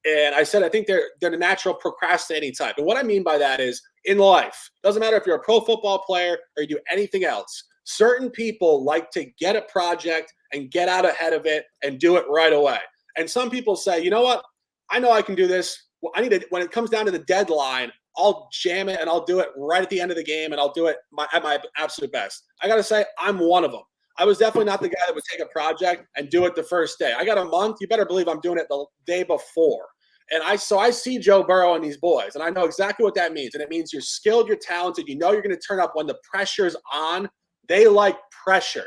And I said, I think they're the natural procrastinating type. And what I mean by that is, in life, doesn't matter if you're a pro football player or you do anything else, certain people like to get a project and get out ahead of it and do it right away. And some people say, you know what? I know I can do this. Well, I need to, when it comes down to the deadline, I'll jam it and I'll do it right at the end of the game and I'll do it at my absolute best. I got to say, I'm one of them. I was definitely not the guy that would take a project and do it the first day. I got a month. You better believe I'm doing it the day before. And I see Joe Burrow and these boys, and I know exactly what that means. And it means you're skilled, you're talented, you know you're going to turn up when the pressure's on. They like pressure.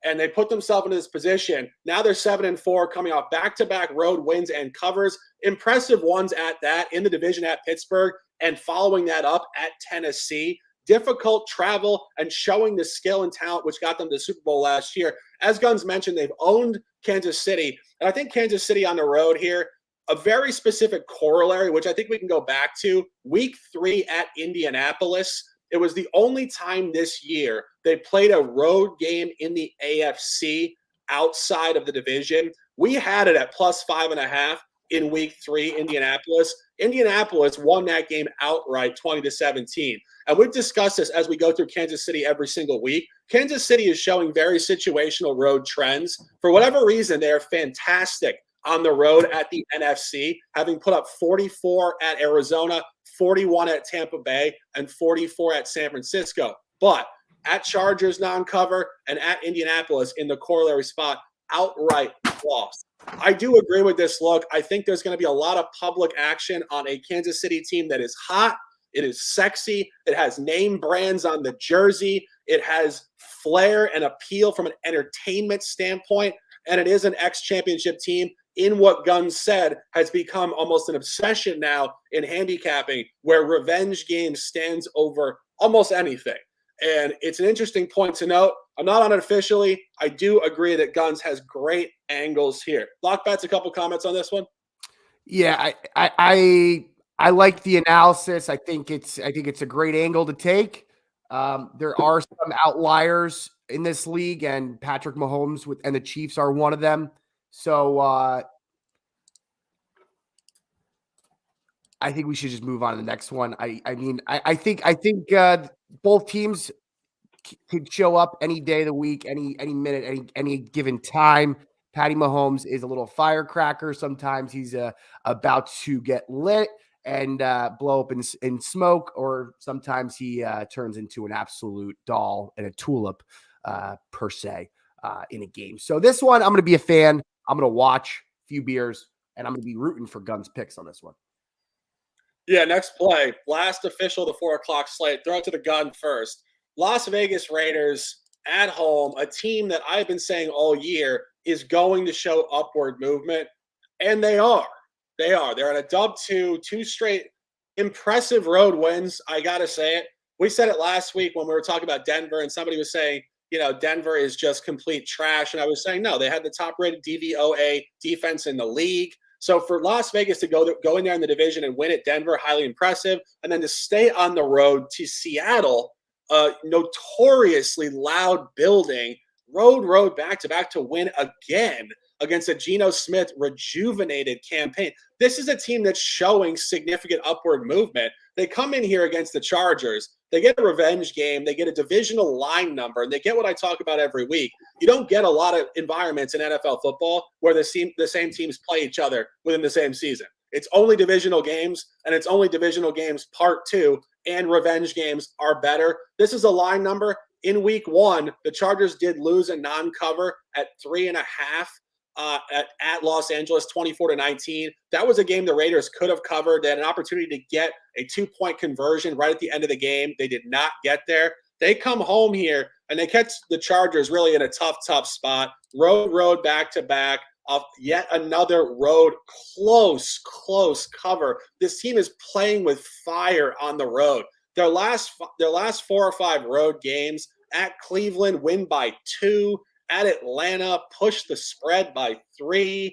And they put themselves into this position. Now they're 7-4, coming off back-to-back road wins and covers. Impressive ones at that in the division at Pittsburgh, and following that up at Tennessee. Difficult travel and showing the skill and talent which got them to the Super Bowl last year. As Guns mentioned, they've owned Kansas City. And I think Kansas City on the road here, a very specific corollary, which I think we can go back to, week 3 at Indianapolis. It was the only time this year they played a road game in the AFC outside of the division. We had it at +5.5 in week 3, Indianapolis. Indianapolis won that game outright 20-17. And we've discussed this as we go through Kansas City every single week. Kansas City is showing very situational road trends. For whatever reason, they are fantastic on the road at the NFC, having put up 44 at Arizona, 41 at Tampa Bay, and 44 at San Francisco. But at Chargers non-cover and at Indianapolis in the corollary spot, outright loss. I do agree with this look. I think there's going to be a lot of public action on a Kansas City team that is hot. It is sexy. It has name brands on the jersey. It has flair and appeal from an entertainment standpoint. And it is an ex-championship team in what Guns said has become almost an obsession now in handicapping, where revenge games stands over almost anything. And it's an interesting point to note. I'm not on it officially. I do agree that Guns has great angles here. Lockbats, a couple comments on this one? Yeah, I like the analysis. I think it's a great angle to take. There are some outliers in this league, and Patrick Mahomes and the Chiefs are one of them. So I think we should just move on to the next one. I think both teams could show up any day of the week, any minute, any given time. Patty Mahomes is a little firecracker. Sometimes he's about to get lit and blow up in smoke, or sometimes he turns into an absolute doll and a tulip per se in a game. So this one, I'm going to be a fan. I'm going to watch a few beers, and I'm going to be rooting for Guns picks on this one. Yeah, next play. Last official, the 4 o'clock slate. Throw it to the gun first. Las Vegas Raiders at home, a team that I've been saying all year is going to show upward movement, and they are. They are. They're at a dub two straight impressive road wins. I got to say it. We said it last week when we were talking about Denver, and somebody was saying, Denver is just complete trash. And I was saying, no, they had the top rated DVOA defense in the league. So for Las Vegas to go in there in the division and win at Denver, highly impressive. And then to stay on the road to Seattle, notoriously loud building, road back-to-back to win again against a Geno Smith rejuvenated campaign. This is a team that's showing significant upward movement. They come in here against the Chargers. They get a revenge game. They get a divisional line number, and they get what I talk about every week. You don't get a lot of environments in NFL football where the same teams play each other within the same season. It's only divisional games, and it's only divisional games part 2, and revenge games are better. This is a line number. In week 1, the Chargers did lose a non-cover at 3.5 at Los Angeles, 24-19. That was a game the Raiders could have covered. They had an opportunity to get a 2-point conversion right at the end of the game. They did not get there. They come home here, and they catch the Chargers really in a tough spot. Road back-to-back. Yet another road close cover. This team is playing with fire on the road. Their last 4 or 5 road games at Cleveland, win by 2. At Atlanta, push the spread by 3.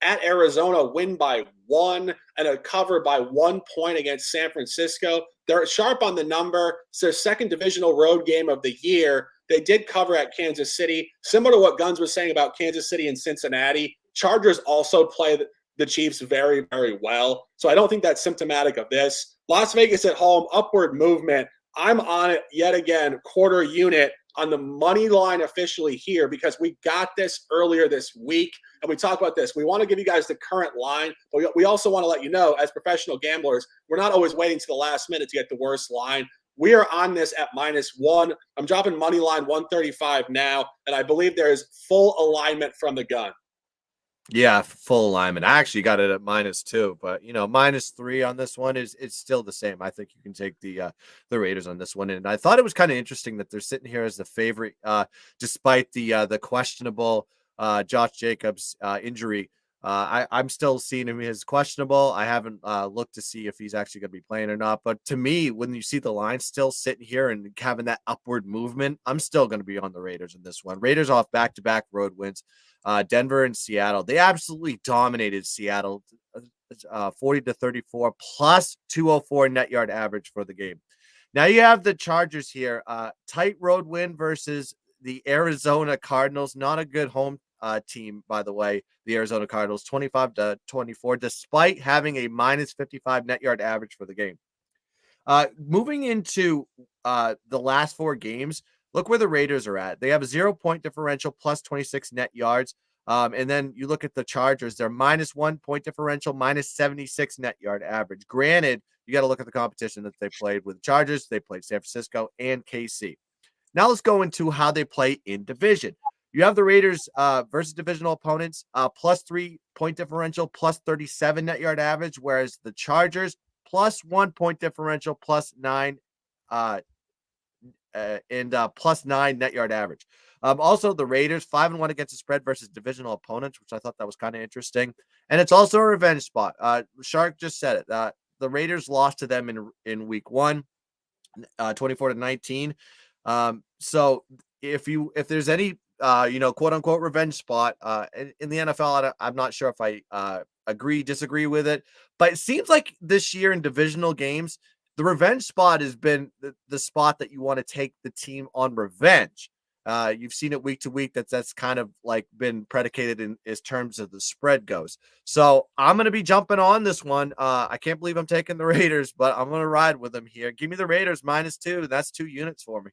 At Arizona, win by 1, and a cover by 1 point against San Francisco. They're sharp on the number. It's their second divisional road game of the year. They did cover at Kansas City. Similar to what Guns was saying about Kansas City and Cincinnati, Chargers also play the Chiefs very, very well. So I don't think that's symptomatic of this. Las Vegas at home, upward movement. I'm on it yet again, quarter unit on the money line officially here because we got this earlier this week. And we talk about this. We want to give you guys the current line, but we also want to let you know, as professional gamblers, we're not always waiting to the last minute to get the worst line. We are on this at -1. I'm dropping money line 135 now, and I believe there is full alignment from the gun. Yeah, full alignment. I actually got it at -2, but -3 on this one it's still the same. I think you can take the Raiders on this one. And I thought it was kind of interesting that they're sitting here as the favorite, despite the questionable Josh Jacobs injury. I'm still seeing him as questionable. I haven't looked to see if he's actually going to be playing or not. But to me, when you see the line still sitting here and having that upward movement, I'm still going to be on the Raiders in this one. Raiders off back-to-back road wins. Denver and Seattle. They absolutely dominated Seattle, 40-34 plus 204 net yard average for the game. Now you have the Chargers here, tight road win versus the Arizona Cardinals. Not a good home team, by the way. The Arizona Cardinals, 25-24, despite having a -55 net yard average for the game. Moving into the last 4 games, look where the Raiders are at. They have a 0-point differential plus 26 net yards. And then you look at the Chargers, they're -1 point differential, -76 net yard average. Granted, you got to look at the competition that they played with the Chargers. They played San Francisco and KC. Now let's go into how they play in division. You have the Raiders versus divisional opponents, +3 point differential, plus 37 net yard average, whereas the Chargers +1 point differential, +9 and +9 net yard average. Also, the Raiders 5-1 against the spread versus divisional opponents, which I thought that was kind of interesting. And it's also a revenge spot. Shark just said it. The Raiders lost to them in week 1, 24-19. So if there's any quote unquote revenge spot in the NFL, I'm not sure if I disagree with it, but it seems like this year in divisional games, the revenge spot has been the spot that you want to take the team on revenge. You've seen it week to week. That's kind of like been predicated in as terms of the spread goes. So I'm going to be jumping on this one. I can't believe I'm taking the Raiders, but I'm going to ride with them here. Give me the Raiders -2. That's 2 units for me.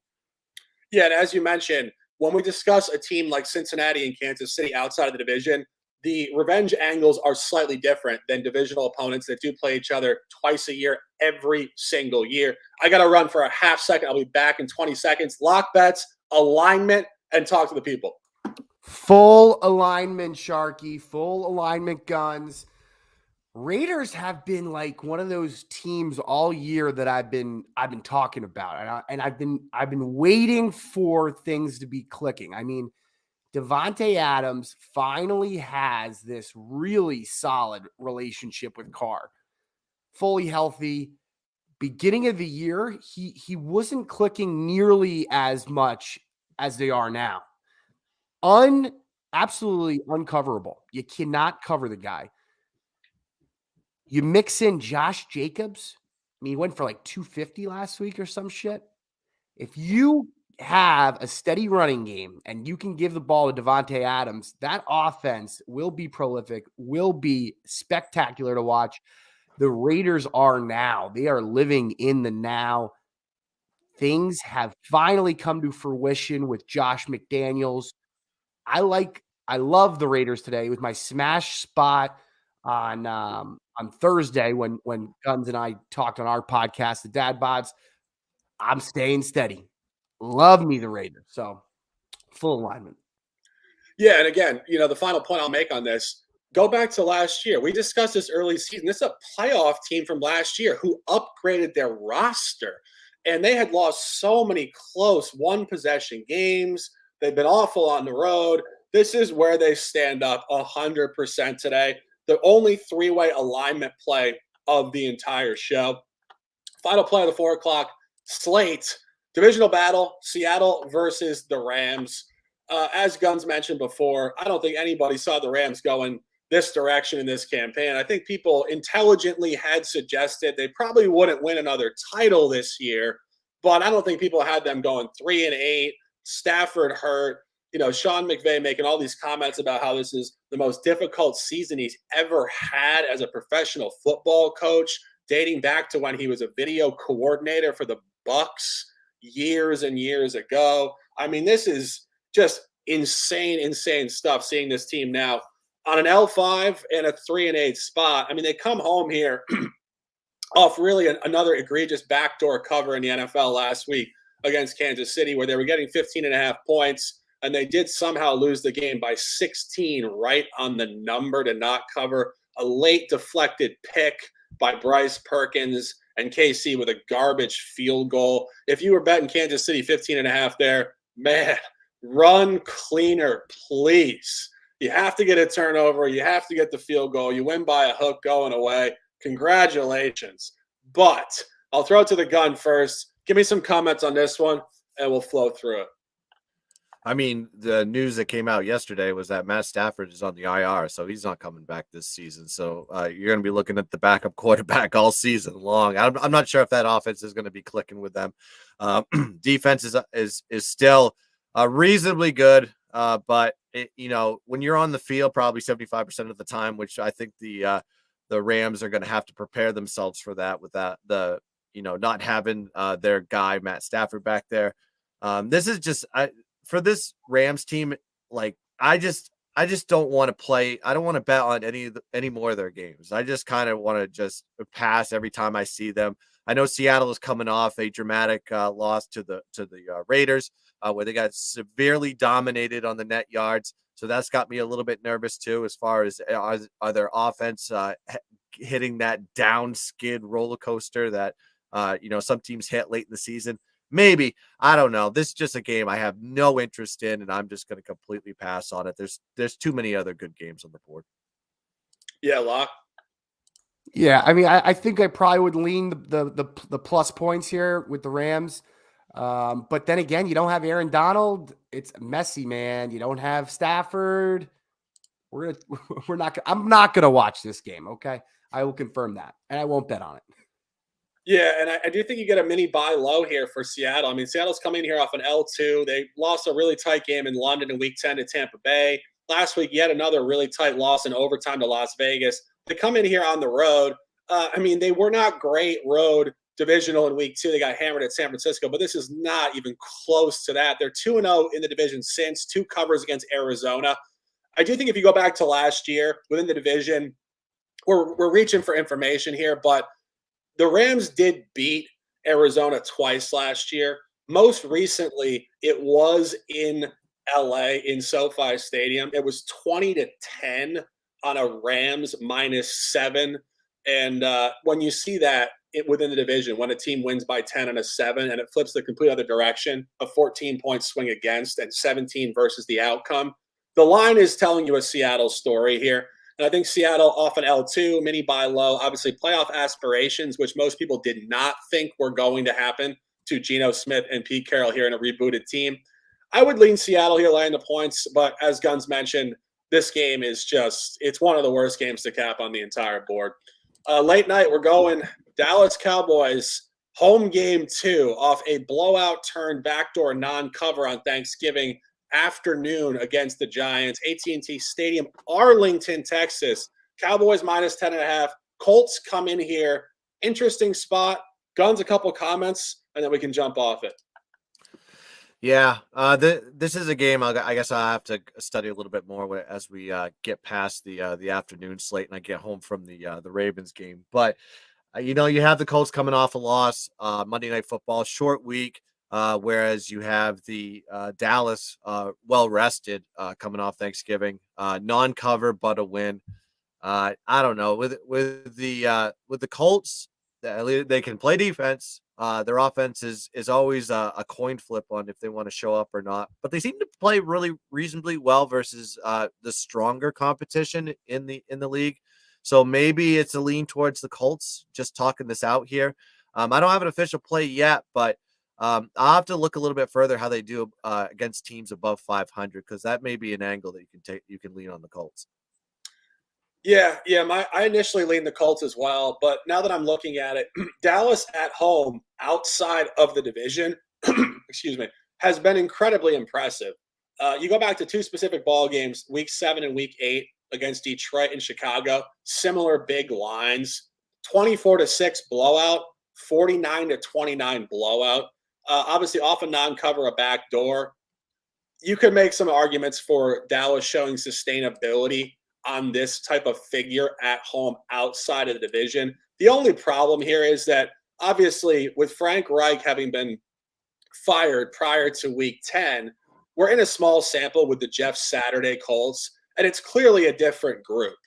Yeah, and as you mentioned, when we discuss a team like Cincinnati and Kansas City outside of the division, the revenge angles are slightly different than divisional opponents that do play each other twice a year, every single year. I got to run for a half second. I'll be back in 20 seconds. Lock bets, alignment, and talk to the people. Full alignment, Sharky. Full alignment, Guns. Raiders have been like one of those teams all year that I've been talking about, and I've been waiting for things to be clicking. I mean, Devontae Adams finally has this really solid relationship with Carr. Fully healthy. Beginning of the year, he wasn't clicking nearly as much as they are now. Absolutely uncoverable. You cannot cover the guy. You mix in Josh Jacobs. I mean, he went for like 250 last week or some shit. If you have a steady running game and you can give the ball to Devontae Adams, that offense will be prolific, will be spectacular to watch. The Raiders are now. They are living in the now. Things have finally come to fruition with Josh McDaniels. I love the Raiders today with my smash spot on Thursday when Guns and I talked on our podcast, the Dad Bods. I'm staying steady. Love me the Raiders. So full alignment. Yeah, and again, the final point I'll make on this, go back to last year. We discussed this early season. This is a playoff team from last year who upgraded their roster, and they had lost so many close one-possession games. They've been awful on the road. This is where they stand up 100% today. The only three-way alignment play of the entire show. Final play of the 4 o'clock slate. Divisional battle, Seattle versus the Rams. As Guns mentioned before, I don't think anybody saw the Rams going this direction in this campaign. I think people intelligently had suggested they probably wouldn't win another title this year, but I don't think people had them going 3-8. Stafford hurt. Sean McVay making all these comments about how this is the most difficult season he's ever had as a professional football coach, dating back to when he was a video coordinator for the Bucs years and years ago. I mean, this is just insane stuff, seeing this team now on an L5 and a 3-8 spot. I mean, they come home here off really another egregious backdoor cover in the NFL last week against Kansas City, where they were getting 15.5 points, and they did somehow lose the game by 16, right on the number to not cover. A late deflected pick by Bryce Perkins, and KC with a garbage field goal. If you were betting Kansas City 15.5 there, man, run cleaner, please. You have to get a turnover. You have to get the field goal. You win by a hook going away. Congratulations. But I'll throw it to the Gun first. Give me some comments on this one, and we'll flow through it. I mean, the news that came out yesterday was that Matt Stafford is on the IR, so he's not coming back this season. So you're going to be looking at the backup quarterback all season long. I'm not sure if that offense is going to be clicking with them. Defense is still reasonably good, but when you're on the field, probably 75% of the time, which I think the Rams are going to have to prepare themselves for that with not having their guy Matt Stafford back there. This is just for this Rams team, like I just don't want to play. I don't want to bet on any more of their games. I just kind of want to just pass every time I see them. I know Seattle is coming off a dramatic loss to the Raiders, where they got severely dominated on the net yards. So that's got me a little bit nervous too, as far as are their offense hitting that down skid roller coaster that some teams hit late in the season. Maybe. I don't know. This is just a game I have no interest in, and I'm just going to completely pass on it. There's too many other good games on the board. Yeah, Locke. Yeah, I mean, I think I probably would lean the plus points here with the Rams. But then again, you don't have Aaron Donald. It's messy, man. You don't have Stafford. I'm not gonna watch this game. Okay, I will confirm that, and I won't bet on it. Yeah, and I do think you get a mini buy low here for Seattle. I mean, Seattle's coming here off an L2. They lost a really tight game in London in Week 10 to Tampa Bay. Last week, yet another really tight loss in overtime to Las Vegas. They come in here on the road. I mean, they were not great road divisional in Week 2. They got hammered at San Francisco, but this is not even close to that. They're 2-0 in the division since, 2 covers against Arizona. I do think if you go back to last year within the division, we're reaching for information here, but the Rams did beat Arizona twice last year. Most recently, it was in LA in SoFi Stadium. It was 20-10 on a Rams -7. And when you see that within the division, when a team wins by 10 and a 7, and it flips the complete other direction, a 14-point swing against and 17 versus the outcome, the line is telling you a Seattle story here. And I think Seattle off an L2, mini buy low, obviously playoff aspirations, which most people did not think were going to happen to Geno Smith and Pete Carroll here in a rebooted team. I would lean Seattle here laying the points, but as Guns mentioned, this game is it's one of the worst games to cap on the entire board. Late night, we're going Dallas Cowboys home game 2 off a blowout turn backdoor non-cover on Thanksgiving afternoon against the Giants. AT&T Stadium, Arlington, Texas. Cowboys -10.5. Colts come in here. Interesting spot. Guns, a couple comments, and then we can jump off it. Yeah, this is a game I guess I'll have to study a little bit more as we get past the afternoon slate and I get home from the Ravens game. But you have the Colts coming off a loss, Monday Night Football, short week, whereas you have the Dallas well rested coming off Thanksgiving, non-cover but a win. I don't know with the Colts, they can play defense. Their offense is always a coin flip on if they want to show up or not. But they seem to play really reasonably well versus the stronger competition in the league. So maybe it's a lean towards the Colts. Just talking this out here. I don't have an official play yet, but I'll have to look a little bit further how they do against teams above 500 because that may be an angle that you can lean on the Colts. Yeah. I initially leaned the Colts as well, but now that I'm looking at it, Dallas at home outside of the division, excuse me, has been incredibly impressive. You go back to 2 specific ball games, Week 7 and Week 8 against Detroit and Chicago, similar big lines, 24-6 blowout, 49-29 blowout. Obviously, off a non-cover, a backdoor. You could make some arguments for Dallas showing sustainability on this type of figure at home outside of the division. The only problem here is that obviously with Frank Reich having been fired prior to Week 10, we're in a small sample with the Jeff Saturday Colts, and it's clearly a different group.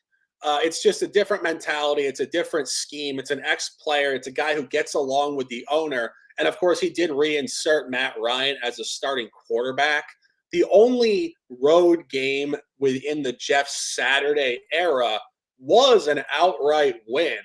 It's just a different mentality. It's a different scheme. It's an ex-player. It's a guy who gets along with the owner. And of course, he did reinsert Matt Ryan as a starting quarterback. The only road game within the Jeff Saturday era was an outright win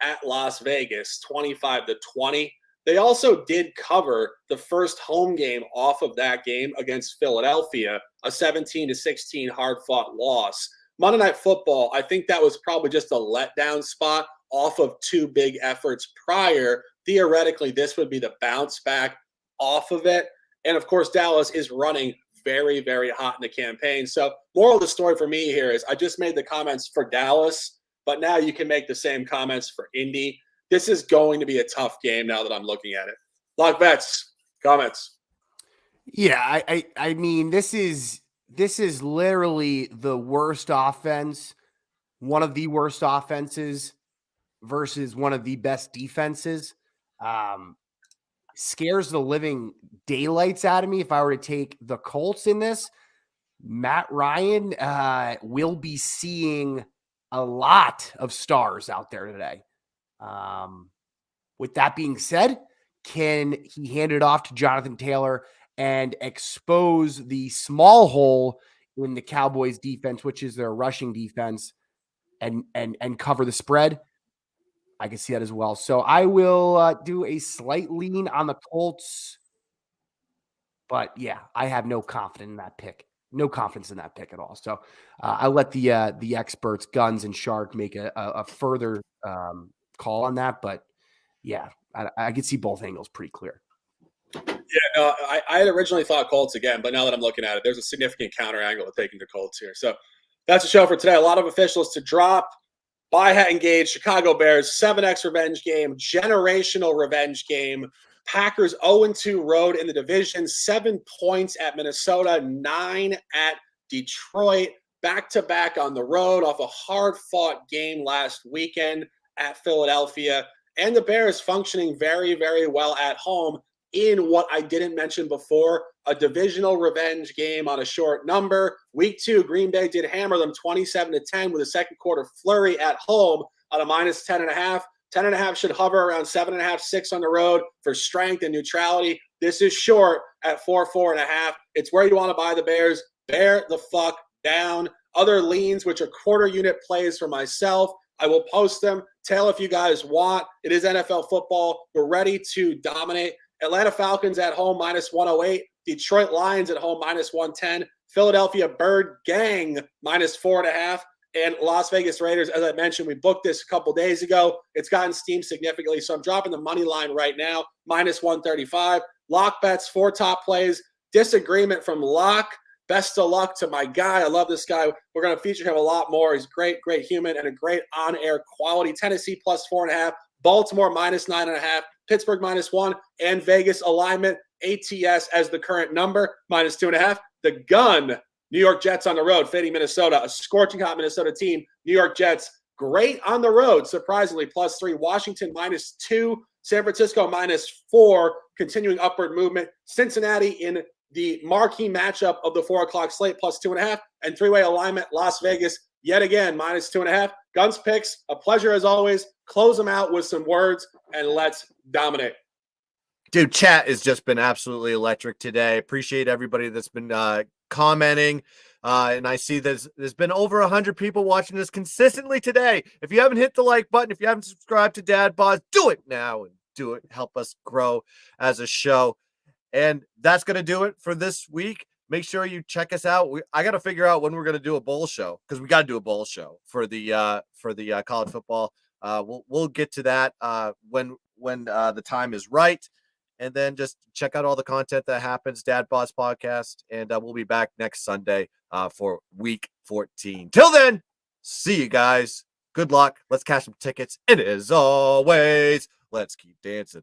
at Las Vegas, 25-20. They also did cover the first home game off of that game against Philadelphia, a 17-16 hard-fought loss. Monday Night Football, I think that was probably just a letdown spot off of 2 big efforts prior. Theoretically, this would be the bounce back off of it. And of course, Dallas is running very, very hot in the campaign. So moral of the story for me here is I just made the comments for Dallas, but now you can make the same comments for Indy. This is going to be a tough game now that I'm looking at it. Lock bets, comments. Yeah, I mean, this is literally the worst offense, one of the worst offenses versus one of the best defenses. Scares the living daylights out of me if I were to take the Colts in this. Matt Ryan will be seeing a lot of stars out there today. With that being said, can he hand it off to Jonathan Taylor and expose the small hole in the Cowboys defense, which is their rushing defense, and cover the spread? I can see that as well. So I will do a slight lean on the Colts. But yeah, I have no confidence in that pick. No confidence in that pick at all. So I'll let the experts, Guns and Shark, make a further call on that. But yeah, I could see both angles pretty clear. Yeah, no, I had originally thought Colts again, but now that I'm looking at it, there's a significant counter angle to taking the Colts here. So that's the show for today. A lot of officials to drop. Buy hat engaged. Chicago Bears 7x revenge game, generational revenge game. Packers 0-2 road in the division, 7 points at Minnesota, 9 at Detroit. Back to back on the road off a hard fought game last weekend at Philadelphia. And the Bears functioning very, very well at home in what I didn't mention before, a divisional revenge game on a short number. Week 2, Green Bay did hammer them 27-10 with a second quarter flurry at home on a minus 10.5. 10.5 should hover around 7.5, 6 on the road for strength and neutrality. This is short at 4.5. It's where you want to buy the Bears. Bear the fuck down. Other leans, which are quarter unit plays for myself, I will post them. Tell if you guys want. It is NFL football. We're ready to dominate. Atlanta Falcons at home, minus 108. Detroit Lions at home, minus 110. Philadelphia Bird Gang, minus 4.5. And Las Vegas Raiders, as I mentioned, we booked this a couple days ago. It's gotten steamed significantly, so I'm dropping the money line right now, minus 135. Lock bets, 4 top plays. Disagreement from Lock. Best of luck to my guy. I love this guy. We're going to feature him a lot more. He's great, great human and a great on-air quality. Tennessee plus 4.5. Baltimore minus 9.5. Pittsburgh minus 1, and Vegas alignment, ATS as the current number, minus 2.5. The gun, New York Jets on the road, fading Minnesota, a scorching hot Minnesota team. New York Jets, great on the road, surprisingly, plus 3. Washington minus 2, San Francisco minus 4, continuing upward movement. Cincinnati in the marquee matchup of the 4 o'clock slate, plus 2.5, and 3-way alignment, Las Vegas, yet again, minus 2.5. Guns picks, a pleasure as always. Close them out with some words, and let's dominate. Dude, chat has just been absolutely electric today. Appreciate everybody that's been commenting. And I see there's been over 100 people watching this consistently today. If you haven't hit the like button, if you haven't subscribed to Dad Boz, do it now and do it. Help us grow as a show. And that's going to do it for this week. Make sure you check us out. I got to figure out when we're going to do a bowl show, because we got to do a bowl show for the college football. We'll get to that when the time is right. And then just check out all the content that happens, Dad Boss Podcast. And we'll be back next Sunday for week 14. Till then, see you guys. Good luck. Let's cash some tickets. And as always, let's keep dancing.